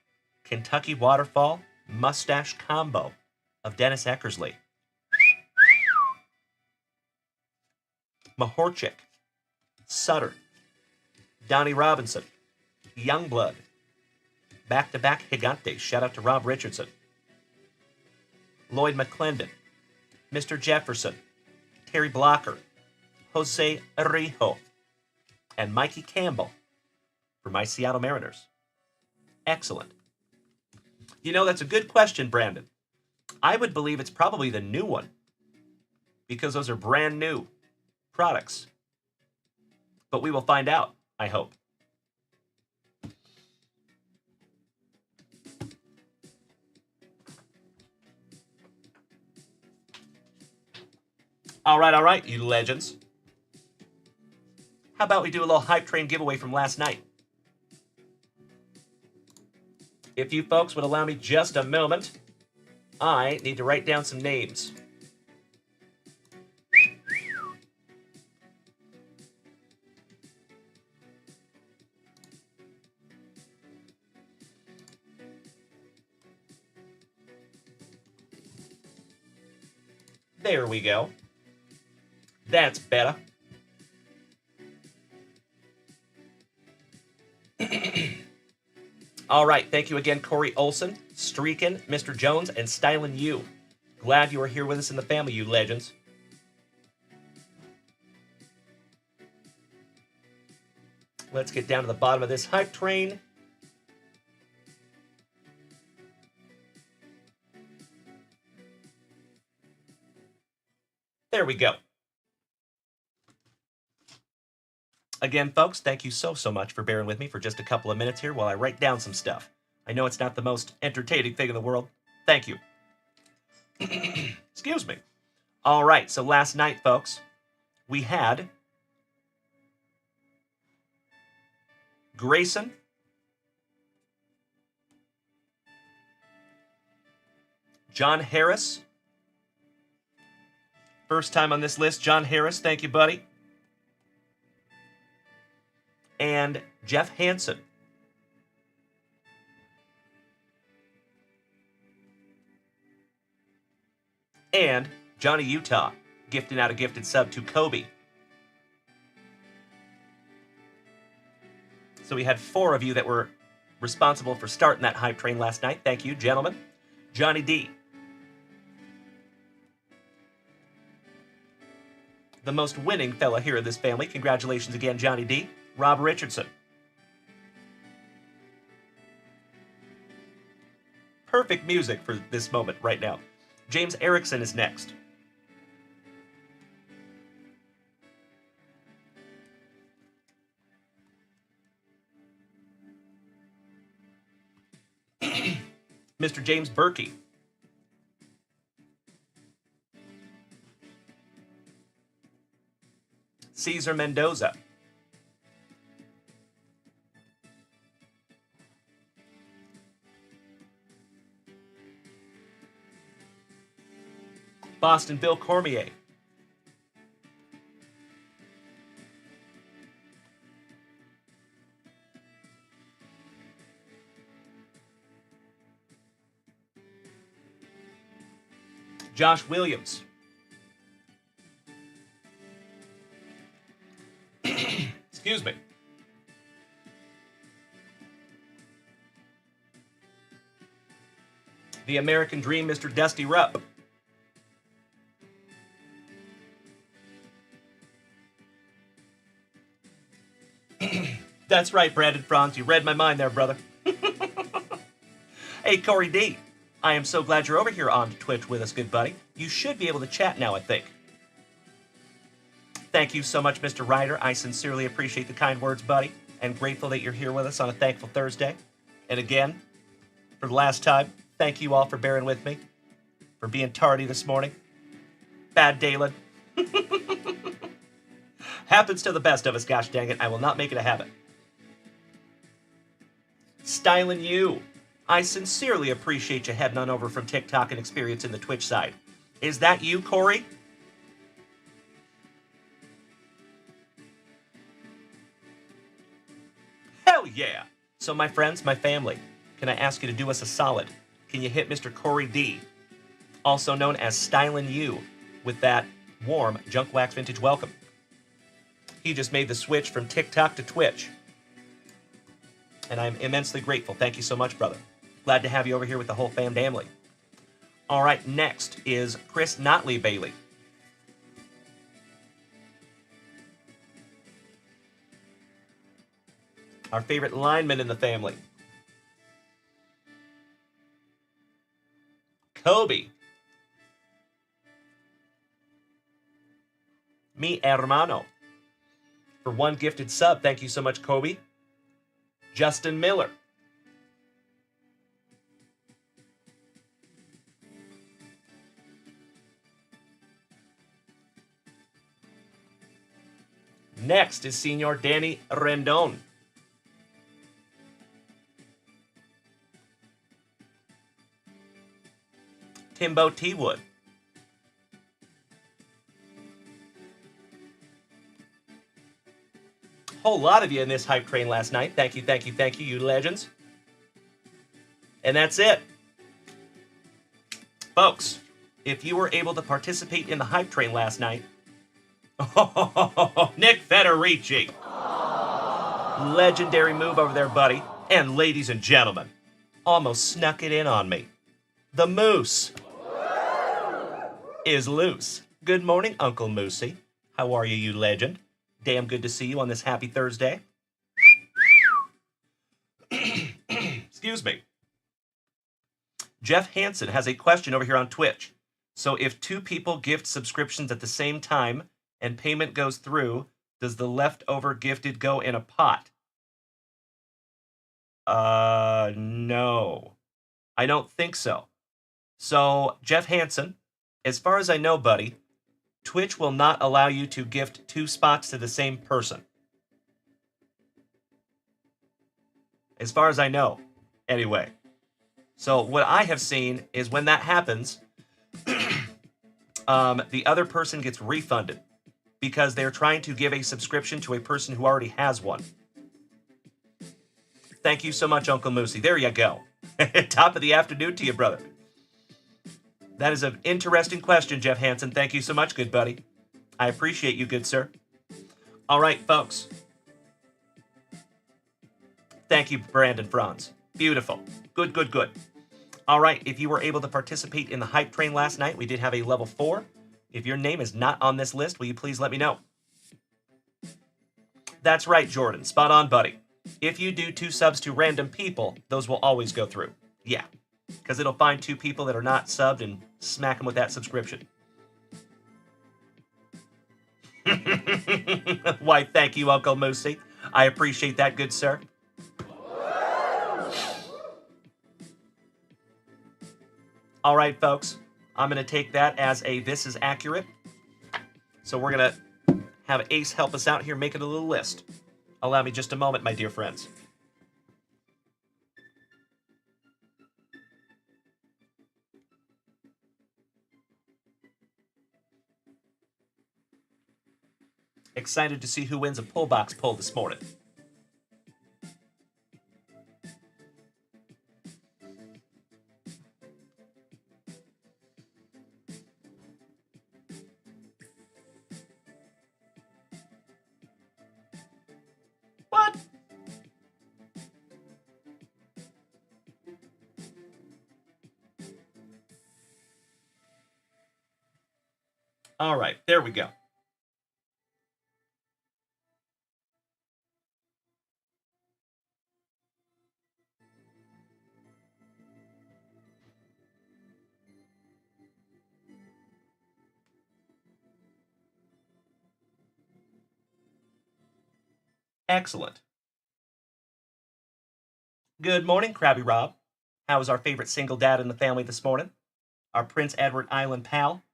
Kentucky Waterfall mustache combo of Dennis Eckersley, Mahorchik, Sutter, Donnie Robinson, Youngblood, back-to-back Gigantes, shout out to Rob Richardson, Lloyd McClendon, Mr. Jefferson, Terry Blocker, Jose Arijo, and Mikey Campbell for my Seattle Mariners. Excellent. You know, that's a good question, Brandon. I would believe it's probably the new one because those are brand new products. But we will find out, I hope. All right, you legends. How about we do a little hype train giveaway from last night? If you folks would allow me just a moment, I need to write down some names. There we go. That's better. All right, thank you again, Corey Olson, Streakin, Mr. Jones, and Stylin' You. Glad you are here with us in the family, you legends. Let's get down to the bottom of this hype train. There we go. Again, folks, thank you so much for bearing with me for just a couple of minutes here while I write down some stuff. I know it's not the most entertaining thing in the world. Thank you. Excuse me. All right, so last night, folks, we had Grayson, John Harris. First time on this list, John Harris. Thank you, buddy. And Jeff Hansen. And Johnny Utah, gifting out a gifted sub to Kobe. So we had 4 of you that were responsible for starting that hype train last night. Thank you, gentlemen. Johnny D. The most winning fella here in this family. Congratulations again, Johnny D. Rob Richardson. Perfect music for this moment right now. James Erickson is next. Mr. James Berkey. Cesar Mendoza. Boston Bill Cormier. Josh Williams. Excuse me. The American Dream, Mr. Dusty Rupp. That's right, Brandon Franz. You read my mind there, brother. Hey, Corey D. I am so glad you're over here on Twitch with us, good buddy. You should be able to chat now, I think. Thank you so much, Mr. Ryder. I sincerely appreciate the kind words, buddy, and grateful that you're here with us on a Thankful Thursday. And again, for the last time, thank you all for bearing with me, for being tardy this morning. Bad Dalen. Happens to the best of us, gosh dang it. I will not make it a habit. Stylin' You. I sincerely appreciate you heading on over from TikTok and experiencing the Twitch side. Is that you, Corey? Hell yeah! So my friends, my family, can I ask you to do us a solid? Can you hit Mr. Corey D, also known as Stylin' You, with that warm Junk Wax Vintage welcome? He just made the switch from TikTok to Twitch. And I'm immensely grateful. Thank you so much, brother. Glad to have you over here with the whole family. All right, next is Chris Notley Bailey. Our favorite lineman in the family. Kobe. Mi hermano. For one gifted sub, thank you so much, Kobe. Justin Miller. Next is Senor Danny Rendon. Timbo T. Wood. Whole lot of you in this hype train last night. Thank you, thank you, thank you, you legends. And that's it. Folks, if you were able to participate in the hype train last night, Nick Federici. Legendary move over there, buddy. And ladies and gentlemen, almost snuck it in on me. The moose is loose. Good morning, Uncle Moosey. How are you, you legend? Damn good to see you on this happy Thursday. Excuse me. Jeff Hansen has a question over here on Twitch. So if two people gift subscriptions at the same time and payment goes through, does the leftover gifted go in a pot? No. I don't think so. So, Jeff Hansen, as far as I know, buddy, Twitch will not allow you to gift two spots to the same person. As far as I know, anyway. So what I have seen is when that happens, the other person gets refunded because they're trying to give a subscription to a person who already has one. Thank you so much, Uncle Moosey. There you go. Top of the afternoon to you, brother. That is an interesting question, Jeff Hansen. Thank you so much, good buddy. I appreciate you, good sir. All right, folks. Thank you, Brandon Franz. Beautiful. Good, good, good. All right, if you were able to participate in the hype train last night, we did have a level 4. If your name is not on this list, will you please let me know? That's right, Jordan. Spot on, buddy. If you do 2 subs to random people, those will always go through. Yeah, because it'll find 2 people that are not subbed and smack them with that subscription. Why, thank you, Uncle Moosey. I appreciate that, good sir. All right, folks. I'm going to take that as a this is accurate. So we're going to have Ace help us out here making a little list. Allow me just a moment, my dear friends. Excited to see who wins a pull box pull this morning. What? All right, there we go. Excellent. Good morning, Krabby Rob. How is our favorite single dad in the family this morning? Our Prince Edward Island pal.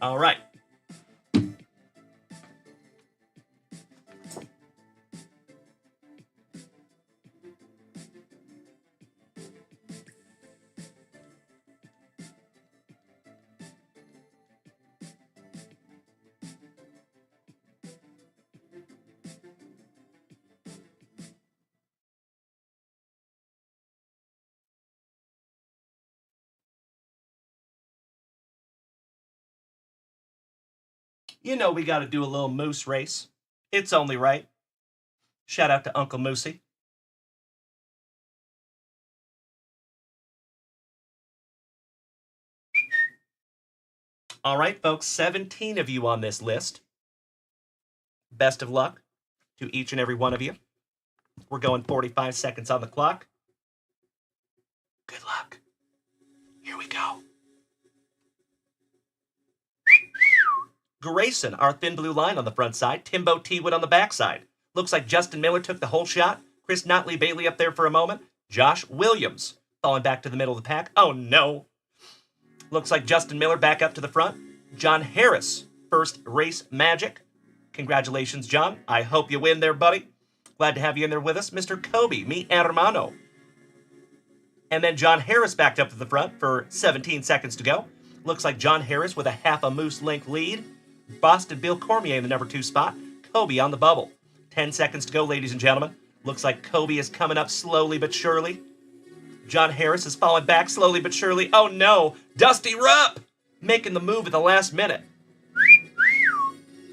All right. You know we got to do a little moose race. It's only right. Shout out to Uncle Moosey. All right, folks, 17 of you on this list. Best of luck to each and every one of you. We're going 45 seconds on the clock. Good luck. Here we go. Grayson, our thin blue line on the front side. Timbo T-Wood on the back side. Looks like Justin Miller took the whole shot. Chris Notley Bailey up there for a moment. Josh Williams falling back to the middle of the pack. Oh, no. Looks like Justin Miller back up to the front. John Harris, first race magic. Congratulations, John. I hope you win there, buddy. Glad to have you in there with us. Mr. Kobe, mi hermano. And then John Harris backed up to the front for 17 seconds to go. Looks like John Harris with a half a moose length lead. Boston Bill Cormier in the number 2 spot. Kobe on the bubble. 10 seconds to go, ladies and gentlemen. Looks like Kobe is coming up slowly but surely. John Harris is falling back slowly but surely. Oh no, Dusty Rupp making the move at the last minute.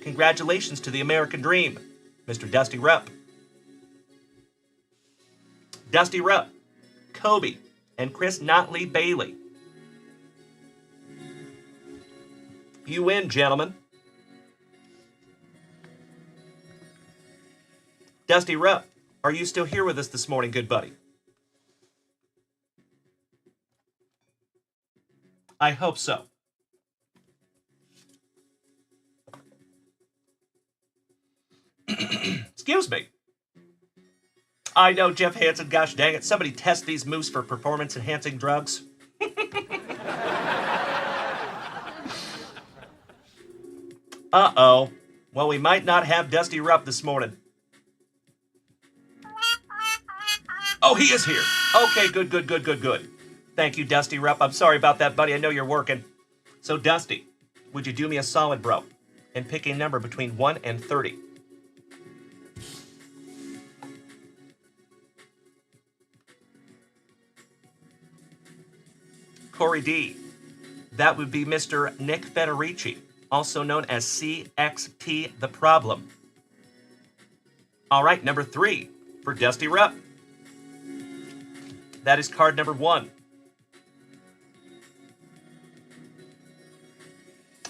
Congratulations to the American Dream, Mr. Dusty Rupp. Dusty Rupp, Kobe, and Chris Notley Bailey. You win, gentlemen. Dusty Rupp, are you still here with us this morning, good buddy? I hope so. Excuse me. I know, Jeff Hansen, gosh dang it. Somebody test these moose for performance-enhancing drugs. Uh-oh. Well, we might not have Dusty Rupp this morning. Oh, he is here. Okay, good. Thank you, Dusty Rupp. I'm sorry about that, buddy. I know you're working. So, Dusty, Would you do me a solid, bro, and pick a number between 1 and 30? Corey D. That would be Mr. Nick Federici, also known as CXT The Problem. All right, number 3 for Dusty Rupp. That is card number 1.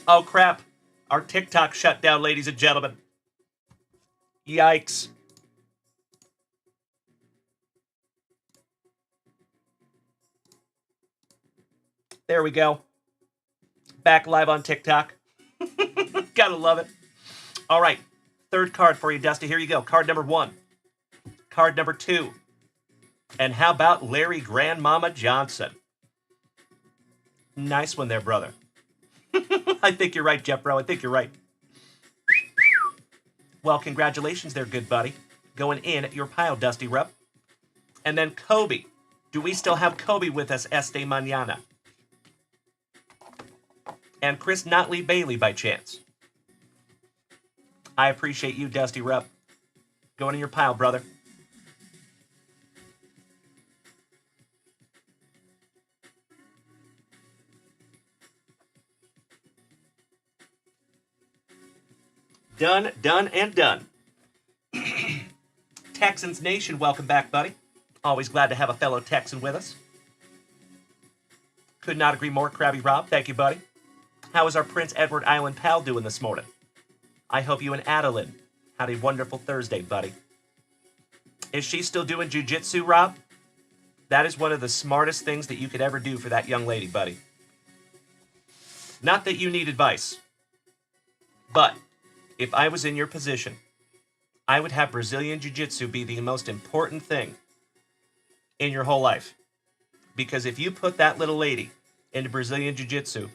Oh, crap. Our TikTok shut down, ladies and gentlemen. Yikes. There we go. Back live on TikTok. Gotta love it. All right. Third card for you, Dusty. Here you go. Card number 1. Card number 2. And how about Larry Grandmama Johnson? Nice one there, brother. I think you're right, Jeff, bro. I think you're right. Well, congratulations there, good buddy. Going in at your pile, Dusty Rupp. And then Kobe. Do we still have Kobe with us este mañana? And Chris Notley Bailey by chance. I appreciate you, Dusty Rupp. Going in your pile, brother. Done, done, and done. Texans Nation, welcome back, buddy. Always glad to have a fellow Texan with us. Could not agree more, Krabby Rob. Thank you, buddy. How is our Prince Edward Island pal doing this morning? I hope you and Adeline had a wonderful Thursday, buddy. Is she still doing jiu-jitsu, Rob? That is one of the smartest things that you could ever do for that young lady, buddy. Not that you need advice, but if I was in your position, I would have Brazilian Jiu-Jitsu be the most important thing in your whole life. Because if you put that little lady into Brazilian Jiu-Jitsu,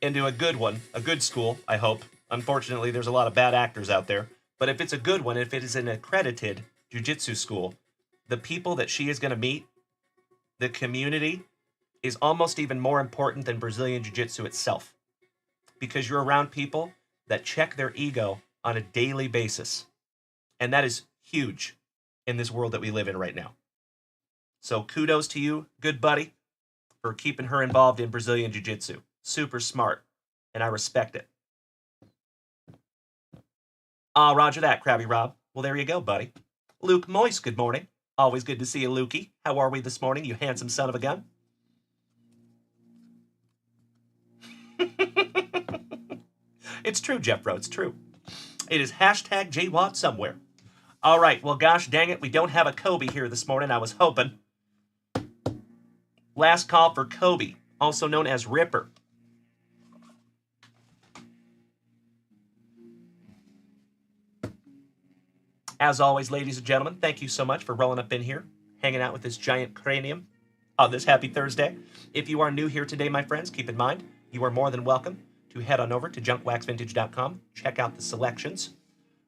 into a good one, a good school, I hope. Unfortunately, there's a lot of bad actors out there. But if it's a good one, if it is an accredited Jiu-Jitsu school, the people that she is going to meet, the community, is almost even more important than Brazilian Jiu-Jitsu itself. Because you're around people that check their ego on a daily basis. And that is huge in this world that we live in right now. So kudos to you, good buddy, for keeping her involved in Brazilian Jiu-Jitsu. Super smart, and I respect it. Ah, roger that, Krabby Rob. Well, there you go, buddy. Luke Moist, good morning. Always good to see you, Lukey. How are we this morning, you handsome son of a gun? It's true, Jeff Bro, it's true. It is hashtag JWatt somewhere. All right, well, gosh dang it, we don't have a Kobe here this morning. I was hoping. Last call for Kobe, also known as Ripper. As always, ladies and gentlemen, thank you so much for rolling up in here, hanging out with this giant cranium on this happy Thursday. If you are new here today, my friends, keep in mind, you are more than welcome to head on over to junkwaxvintage.com, check out the selections.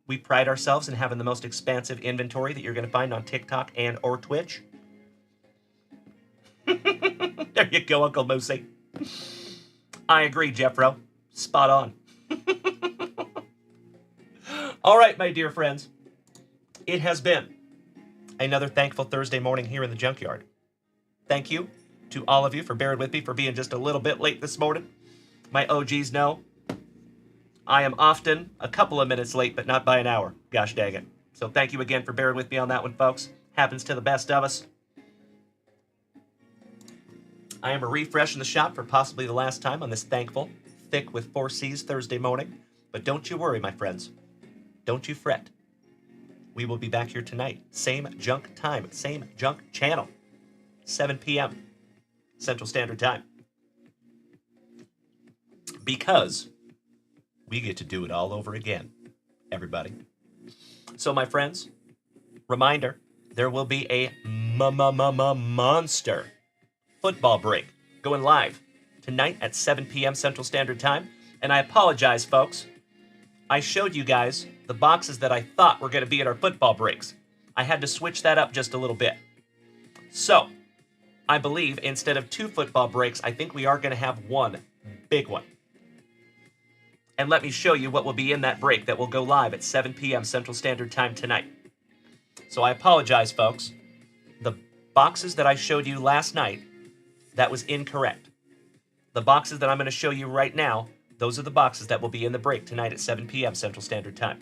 We pride ourselves in having the most expansive inventory that you're going to find on TikTok and or Twitch. There you go, Uncle Moosey. I agree, Jeffro. Spot on. All right, my dear friends. It has been another thankful Thursday morning here in the junkyard. Thank you to all of you for bearing with me for being just a little bit late this morning. My OGs know I am often a couple of minutes late, but not by an hour. Gosh dang it. So thank you again for bearing with me on that one, folks. Happens to the best of us. I am a refresh in the shop for possibly the last time on this thankful, thick with 4 C's Thursday morning. But don't you worry, my friends. Don't you fret. We will be back here tonight. Same junk time, same junk channel. 7 p.m. Central Standard Time. Because we get to do it all over again, everybody. So, my friends, reminder, there will be a monster football break going live tonight at 7 p.m. Central Standard Time. And I apologize, folks. I showed you guys the boxes that I thought were going to be at our football breaks. I had to switch that up just a little bit. So, I believe instead of 2 football breaks, I think we are going to have one big one. and let me show you what will be in that break that will go live at 7 p.m. Central Standard Time tonight. So I apologize, folks. The boxes that I showed you last night, that was incorrect. The boxes that I'm going to show you right now, those are the boxes that will be in the break tonight at 7 p.m. Central Standard Time.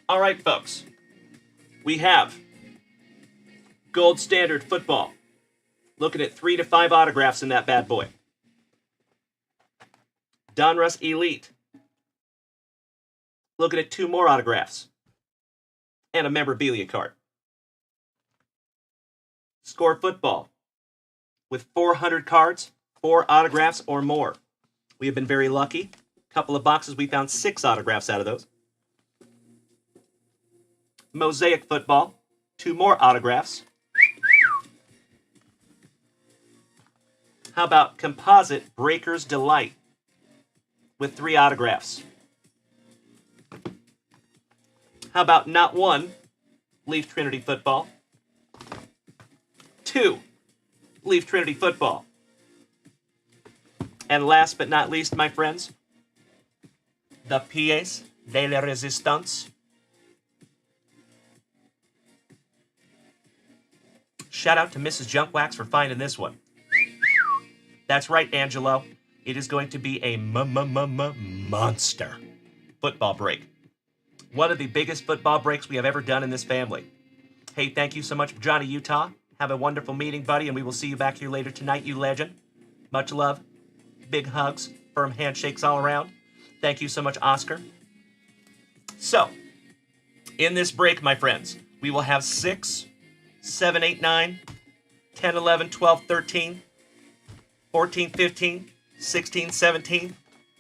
All right, folks. We have Gold Standard Football. Looking at 3 to 5 autographs in that bad boy. Donruss Elite. Looking at 2 more autographs. And a memorabilia card. Score Football. With 400 cards, 4 autographs or more. We have been very lucky. A couple of boxes, we found 6 autographs out of those. Mosaic Football. 2 more autographs. How about Composite Breaker's Delight with 3 autographs? How about not 1 Leaf Trinity Football, 2 Leaf Trinity Football, and last but not least, my friends, the Pièce de la Résistance. Shout out to Mrs. Junkwax for finding this one. That's right, Angelo. It is going to be a monster football break. One of the biggest football breaks we have ever done in this family. Hey, thank you so much, Johnny Utah. Have a wonderful meeting, buddy, and we will see you back here later tonight, you legend. Much love. Big hugs. Firm handshakes all around. Thank you so much, Oscar. So, in this break, my friends, we will have 6, 7, 8, 9, 10, 11, 12, 13, 14, 15, 16, 17,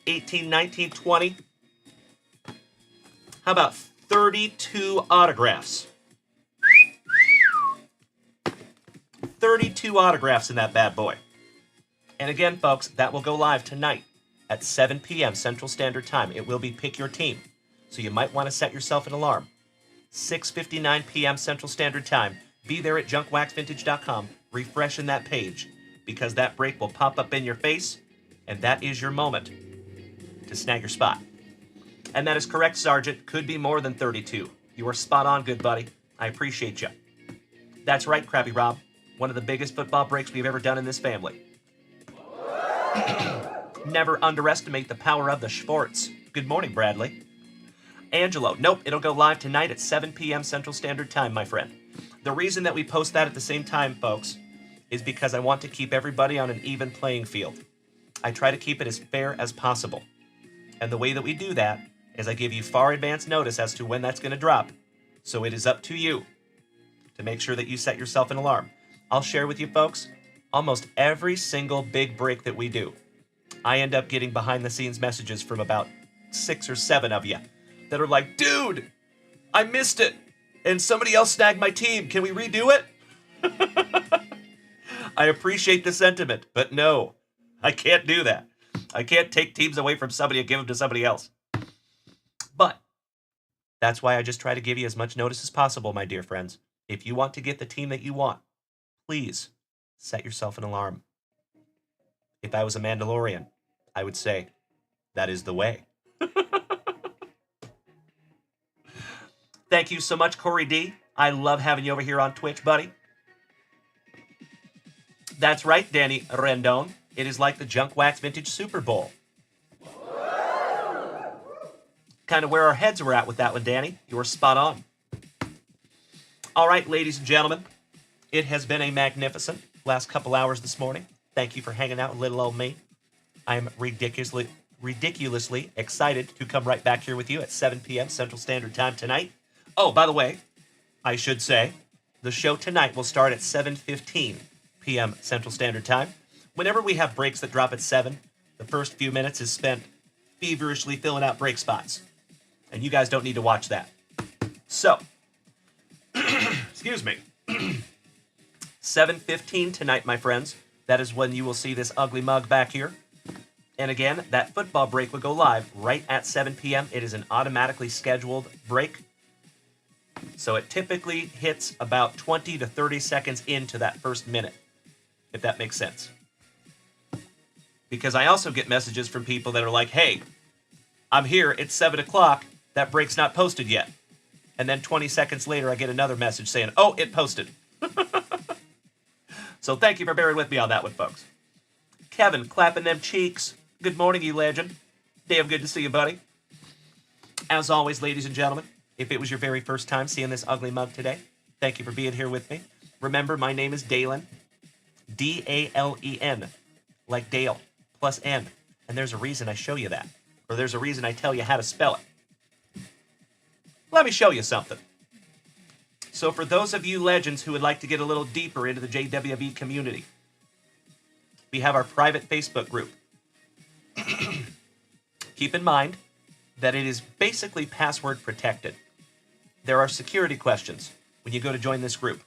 18, 19, 20. How about 32 autographs? 32 autographs in that bad boy. And again, folks, that will go live tonight at 7 p.m. Central Standard Time. It will be Pick Your Team, so you might want to set yourself an alarm. 6:59 p.m. Central Standard Time. Be there at junkwaxvintage.com, refreshing that page, because that break will pop up in your face, and that is your moment to snag your spot. And that is correct, Sergeant. Could be more than 32. You are spot on, good buddy. I appreciate you. That's right, Krabby Rob. One of the biggest football breaks we've ever done in this family. Never underestimate the power of the Schwartz. Good morning, Bradley. Angelo. Nope, it'll go live tonight at 7 p.m. Central Standard Time, my friend. The reason that we post that at the same time, folks, is because I want to keep everybody on an even playing field. I try to keep it as fair as possible. And the way that we do that is I give you far advance notice as to when that's going to drop. So it is up to you to make sure that you set yourself an alarm. I'll share with you, folks, almost every single big break that we do, I end up getting behind-the-scenes messages from about 6 or 7 of you that are like, dude, I missed it, and somebody else snagged my team. Can we redo it? I appreciate the sentiment, but no, I can't do that. I can't take teams away from somebody and give them to somebody else. But that's why I just try to give you as much notice as possible, my dear friends. If you want to get the team that you want, please set yourself an alarm. If I was a Mandalorian, I would say, that is the way. Thank you so much, Corey D. I love having you over here on Twitch, buddy. That's right, Danny Rendon. It is like the Junk Wax Vintage Super Bowl. Kind of where our heads were at with that one, Danny. You were spot on. All right, ladies and gentlemen. It has been a magnificent last couple hours this morning. Thank you for hanging out with little old me. I am ridiculously excited to come right back here with you at 7 p.m. Central Standard Time tonight. Oh, by the way, I should say, the show tonight will start at 7:15 p.m. Central Standard Time. Whenever we have breaks that drop at 7, the first few minutes is spent feverishly filling out break spots. And you guys don't need to watch that. So, excuse me. 7:15 tonight, my friends. That is when you will see this ugly mug back here. And again, that football break will go live right at 7 p.m. It is an automatically scheduled break. So it typically hits about 20 to 30 seconds into that first minute, if that makes sense. Because I also get messages from people that are like, hey, I'm here, it's 7 o'clock, that break's not posted yet. And then 20 seconds later, I get another message saying, oh, it posted. So thank you for bearing with me on that one, folks. Kevin, clapping them cheeks. Good morning, you legend. Damn good to see you, buddy. As always, ladies and gentlemen, if it was your very first time seeing this ugly mug today, thank you for being here with me. Remember, my name is Dalen. D-A-L-E-N. Like Dale, plus N. And there's a reason I show you that. Or there's a reason I tell you how to spell it. Let me show you something. So for those of you legends who would like to get a little deeper into the JWV community, we have our private Facebook group. Keep in mind that it is basically password protected. There are security questions when you go to join this group.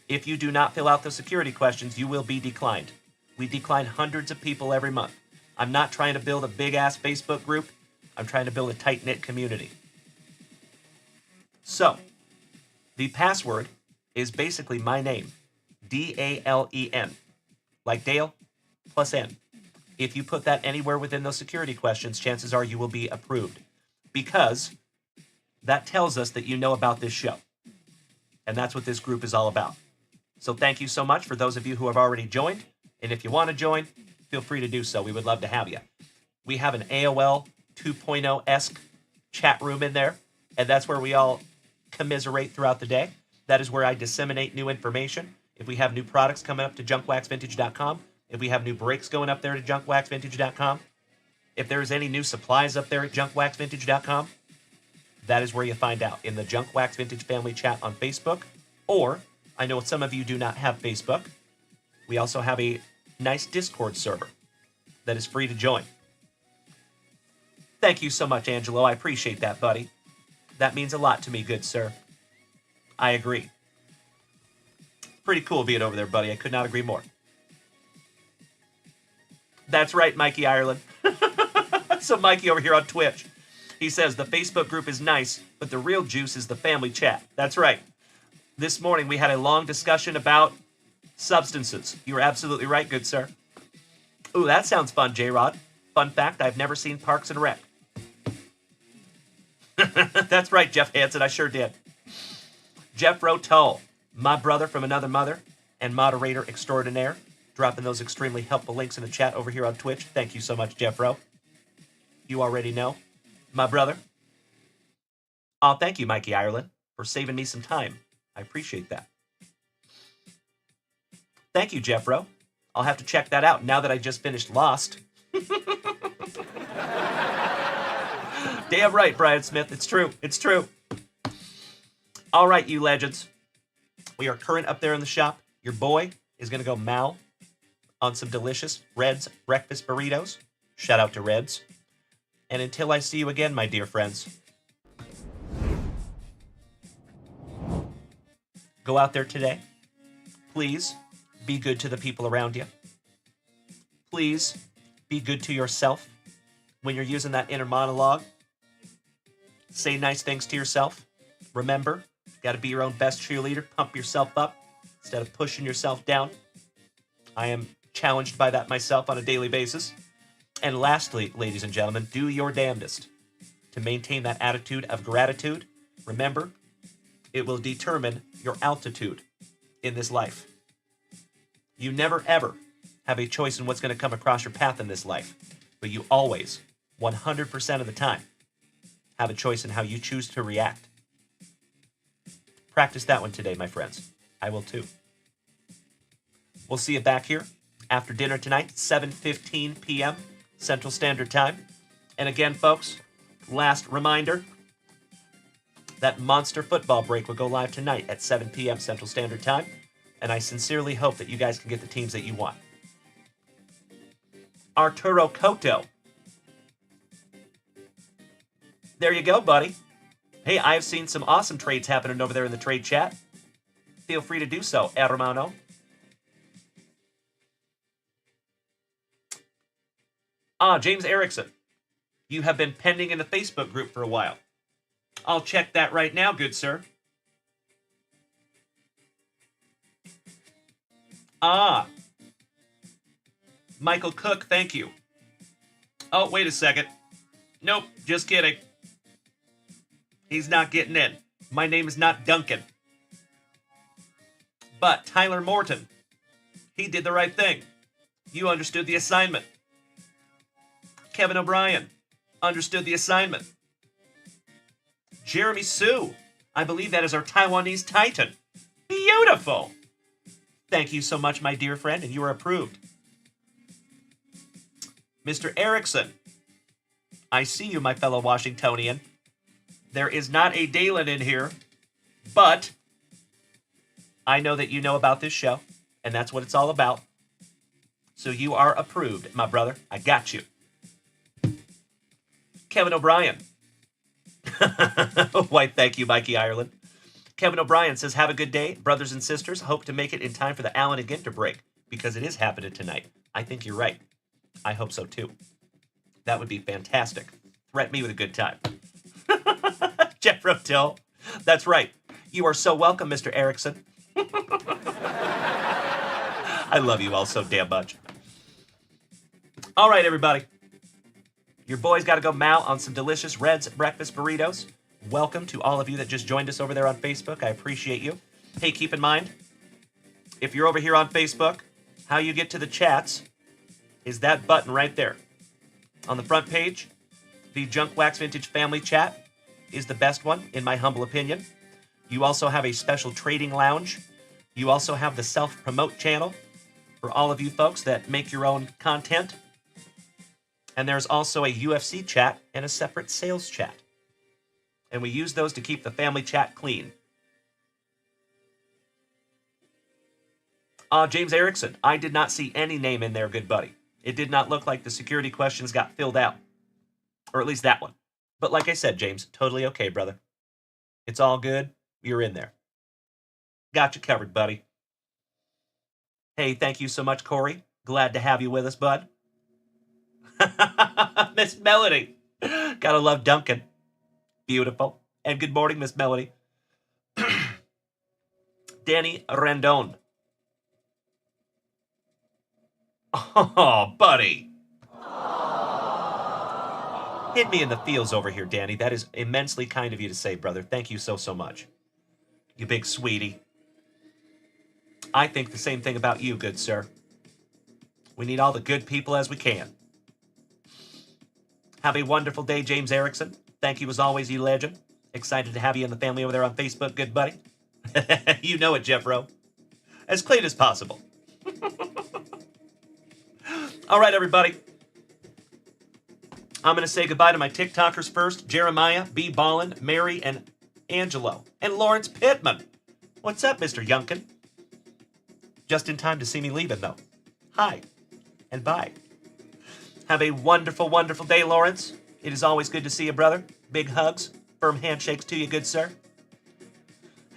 If you do not fill out the security questions, you will be declined. We decline hundreds of people every month. I'm not trying to build a big-ass Facebook group. I'm trying to build a tight-knit community. So, the password is basically my name, D-A-L-E-N, like Dale, plus N. If you put that anywhere within those security questions, chances are you will be approved, because that tells us that you know about this show. And that's what this group is all about. So thank you so much for those of you who have already joined. And if you want to join, feel free to do so. We would love to have you. We have an AOL 2.0-esque chat room in there, and that's where we all commiserate throughout the day. That is where I disseminate new information. If we have new products coming up to junkwaxvintage.com, if we have new breaks going up there to junkwaxvintage.com, if there's any new supplies up there at junkwaxvintage.com, that is where you find out, in the Junk Wax Vintage Family chat on Facebook. Or, I know some of you do not have Facebook, we also have a nice Discord server that is free to join. Thank you so much, Angelo. I appreciate that, buddy. That means a lot to me, good sir. I agree. Pretty cool being over there, buddy. I could not agree more. That's right, Mikey Ireland. So Mikey over here on Twitch, he says, the Facebook group is nice, but the real juice is the family chat. That's right. This morning we had a long discussion about substances. You're absolutely right, good sir. Ooh, that sounds fun, J-Rod. Fun fact, I've never seen Parks and Rec. That's right, Jeff Hansen, I sure did. Jeff Rotull, my brother from another mother and moderator extraordinaire, dropping those extremely helpful links in the chat over here on Twitch. Thank you so much, Jeff Ro. You already know. My brother. Oh, thank you, Mikey Ireland, for saving me some time. I appreciate that. Thank you, Jeffro. I'll have to check that out now that I just finished Lost. Damn right, Brian Smith. It's true. It's true. All right, you legends. We are current up there in the shop. Your boy is going to go Mal on some delicious Red's breakfast burritos. Shout out to Red's. And until I see you again, my dear friends, go out there today. Please be good to the people around you. Please be good to yourself. When you're using that inner monologue, say nice things to yourself. Remember, you got to be your own best cheerleader. Pump yourself up instead of pushing yourself down. I am challenged by that myself on a daily basis. And lastly, ladies and gentlemen, do your damnedest to maintain that attitude of gratitude. Remember, it will determine your altitude in this life. You never, ever have a choice in what's going to come across your path in this life, but you always, 100% of the time, have a choice in how you choose to react. Practice that one today, my friends. I will too. We'll see you back here after dinner tonight, 7:15 p.m. Central Standard Time. And again, folks, last reminder, that monster football break will go live tonight at 7 p.m. Central Standard Time. And I sincerely hope that you guys can get the teams that you want. Arturo Coto. There you go, buddy. Hey, I've seen some awesome trades happening over there in the trade chat. Feel free to do so, hermano. James Erickson. You have been pending in the Facebook group for a while. I'll check that right now, good sir. Michael Cook, thank you. Oh, wait a second. Nope, just kidding. He's not getting in. My name is not Duncan. But Tyler Morton, he did the right thing. You understood the assignment. Kevin O'Brien understood the assignment. Jeremy Sue, I believe that is our Taiwanese Titan. Beautiful. Thank you so much, my dear friend, and you are approved. Mr. Erickson, I see you, my fellow Washingtonian. There is not a Dalen in here, but I know that you know about this show, and that's what it's all about. So you are approved, my brother. I got you. Kevin O'Brien. Why, thank you, Mikey Ireland. Kevin O'Brien says, have a good day, brothers and sisters. Hope to make it in time for the Allen and Ginter break, because it is happening tonight. I think you're right. I hope so, too. That would be fantastic. Threat me with a good time. Jeff Rotel. That's right. You are so welcome, Mr. Erickson. I love you all so damn much. All right, everybody. Your boy's got to go mow on some delicious Red's breakfast burritos. Welcome to all of you that just joined us over there on Facebook. I appreciate you. Hey, keep in mind, if you're over here on Facebook, how you get to the chats is that button right there. On the front page, the Junk Wax Vintage Family Chat is the best one, in my humble opinion. You also have a special trading lounge. You also have the self-promote channel for all of you folks that make your own content. And there's also a UFC chat and a separate sales chat. And we use those to keep the family chat clean. James Erickson, I did not see any name in there, good buddy. It did not look like the security questions got filled out. Or at least that one. But like I said, James, totally okay, brother. It's all good. You're in there. Got you covered, buddy. Hey, thank you so much, Corey. Glad to have you with us, bud. Miss Melody. Gotta love Duncan. Beautiful. And good morning, Miss Melody. Danny Rendon. Oh, buddy. Hit me in the feels over here, Danny. That is immensely kind of you to say, brother. Thank you so, so much. You big sweetie. I think the same thing about you, good sir. We need all the good people as we can. Have a wonderful day, James Erickson. Thank you as always, you legend. Excited to have you in the family over there on Facebook, good buddy. You know it, Jeffro. As clean as possible. All right, everybody. I'm going to say goodbye to my TikTokers first. Jeremiah, B. Ballin, Mary, and Angelo. And Lawrence Pittman. What's up, Mr. Yunkin? Just in time to see me leaving, though. Hi, and bye. Have a wonderful, wonderful day, Lawrence. It is always good to see you, brother. Big hugs, firm handshakes to you, good sir.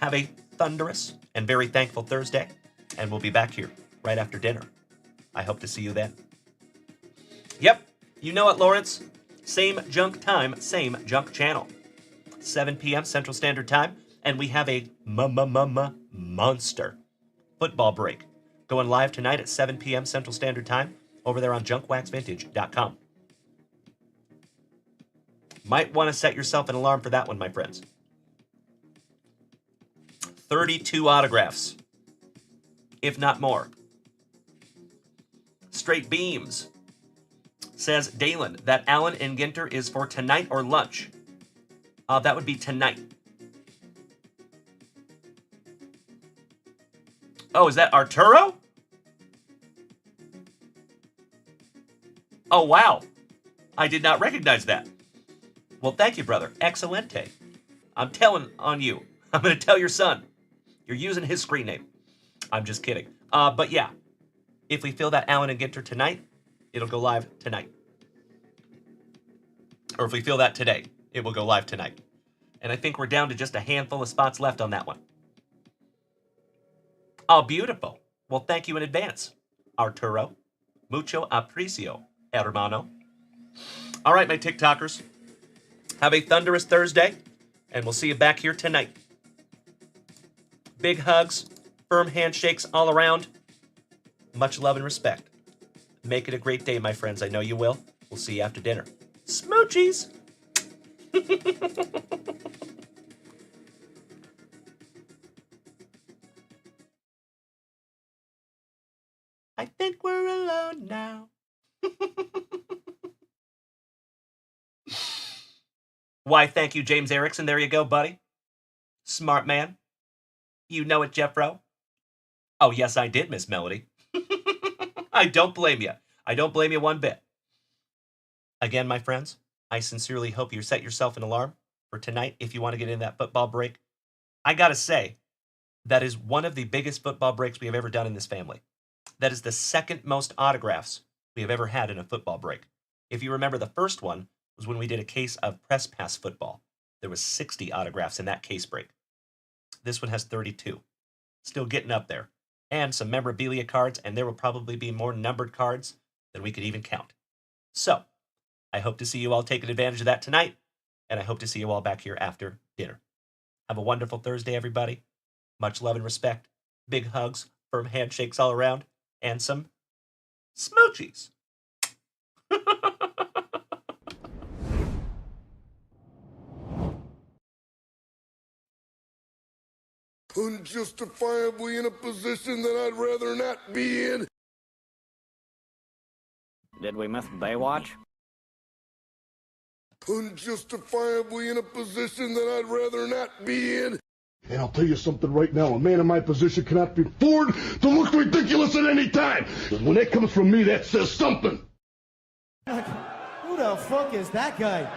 Have a thunderous and very thankful Thursday, and we'll be back here right after dinner. I hope to see you then. Yep, you know it, Lawrence. Same junk time, same junk channel. 7 p.m. Central Standard Time, and we have a monster football break going live tonight at 7 p.m. Central Standard Time over there on junkwaxvintage.com. Might want to set yourself an alarm for that one, my friends. 32 autographs, if not more. Straight Beams says, Dalen, that Allen and Ginter is for tonight or lunch? That would be tonight. Oh, is that Arturo? Oh, wow. I did not recognize that. Well, thank you, brother. Excelente. I'm telling on you. I'm going to tell your son. You're using his screen name. I'm just kidding. But yeah, if we fill that Allen and Ginter tonight, it'll go live tonight. Or if we fill that today, it will go live tonight. And I think we're down to just a handful of spots left on that one. Oh, beautiful. Well, thank you in advance, Arturo. Mucho aprecio, hermano. All right, my TikTokers. Have a thunderous Thursday, and we'll see you back here tonight. Big hugs, firm handshakes all around. Much love and respect. Make it a great day, my friends. I know you will. We'll see you after dinner. Smoochies! I think we're alone now. Why, thank you, James Erickson. There you go, buddy. Smart man. You know it, Jeffro. Oh, yes, I did, Miss Melody. I don't blame you. I don't blame you one bit. Again, my friends, I sincerely hope you set yourself an alarm for tonight if you want to get in that football break. I gotta say, that is one of the biggest football breaks we have ever done in this family. That is the second most autographs we have ever had in a football break. If you remember, the first one was when we did a case of press pass football. There was 60 autographs in that case break. This one has 32. Still getting up there. And some memorabilia cards, and there will probably be more numbered cards than we could even count. So, I hope to see you all taking advantage of that tonight, and I hope to see you all back here after dinner. Have a wonderful Thursday, everybody. Much love and respect. Big hugs, firm handshakes all around, and some smoochies. Unjustifiably in a position that I'd rather not be in. Did we miss Baywatch? Unjustifiably in a position that I'd rather not be in. And I'll tell you something right now, a man in my position cannot afford to look ridiculous at any time. Because when that comes from me, that says something. Who the fuck is that guy?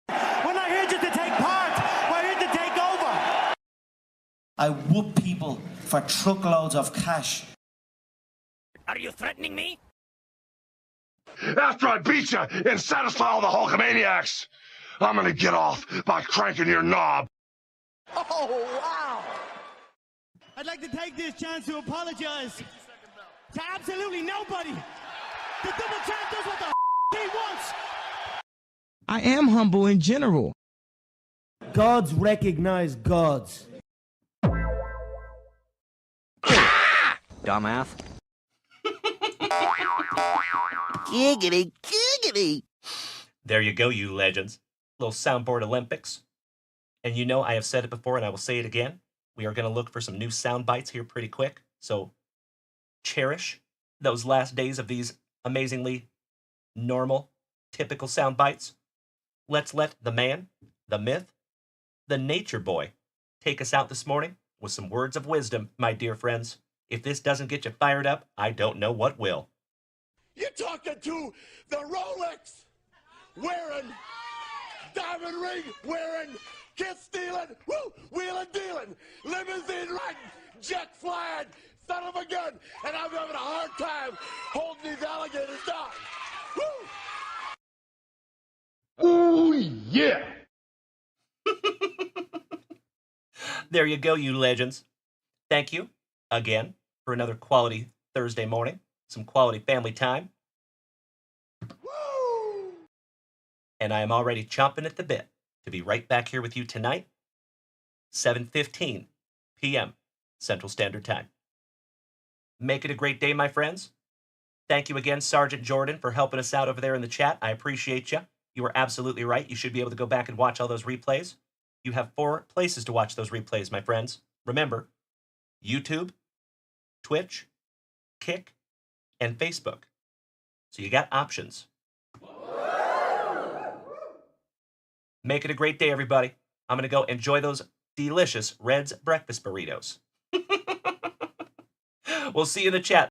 We're not here just to take part. We're here to take over. I whoop people for truckloads of cash. Are you threatening me? After I beat you and satisfy all the Hulkamaniacs, I'm gonna get off by cranking your knob. Oh, wow. I'd like to take this chance to apologize to absolutely nobody. The double champ does what the he wants. I am humble in general. Gods recognize gods. Dumbass. Giggity, giggity. There you go, you legends. Little soundboard Olympics. And you know, I have said it before and I will say it again. We are going to look for some new sound bites here pretty quick. So cherish those last days of these amazingly normal, typical sound bites. Let's let the man, the myth, the nature boy take us out this morning with some words of wisdom, my dear friends. If this doesn't get you fired up, I don't know what will. You're talking to the Rolex wearing, diamond ring wearing, kiss stealing, woo, wheeling dealing, limousine riding, jet flying, son of a gun, and I'm having a hard time holding these alligators down. Woo! Oh, yeah! There you go, you legends. Thank you again for another quality Thursday morning, some quality family time. Woo! And I am already chomping at the bit to be right back here with you tonight, 7:15 p.m. Central Standard Time. Make it a great day, my friends. Thank you again, Sergeant Jordan, for helping us out over there in the chat. I appreciate you. You are absolutely right. You should be able to go back and watch all those replays. You have 4 places to watch those replays, my friends. Remember, YouTube, Twitch, Kick, and Facebook. So you got options. Make it a great day, everybody. I'm going to go enjoy those delicious Red's breakfast burritos. We'll see you in the chat.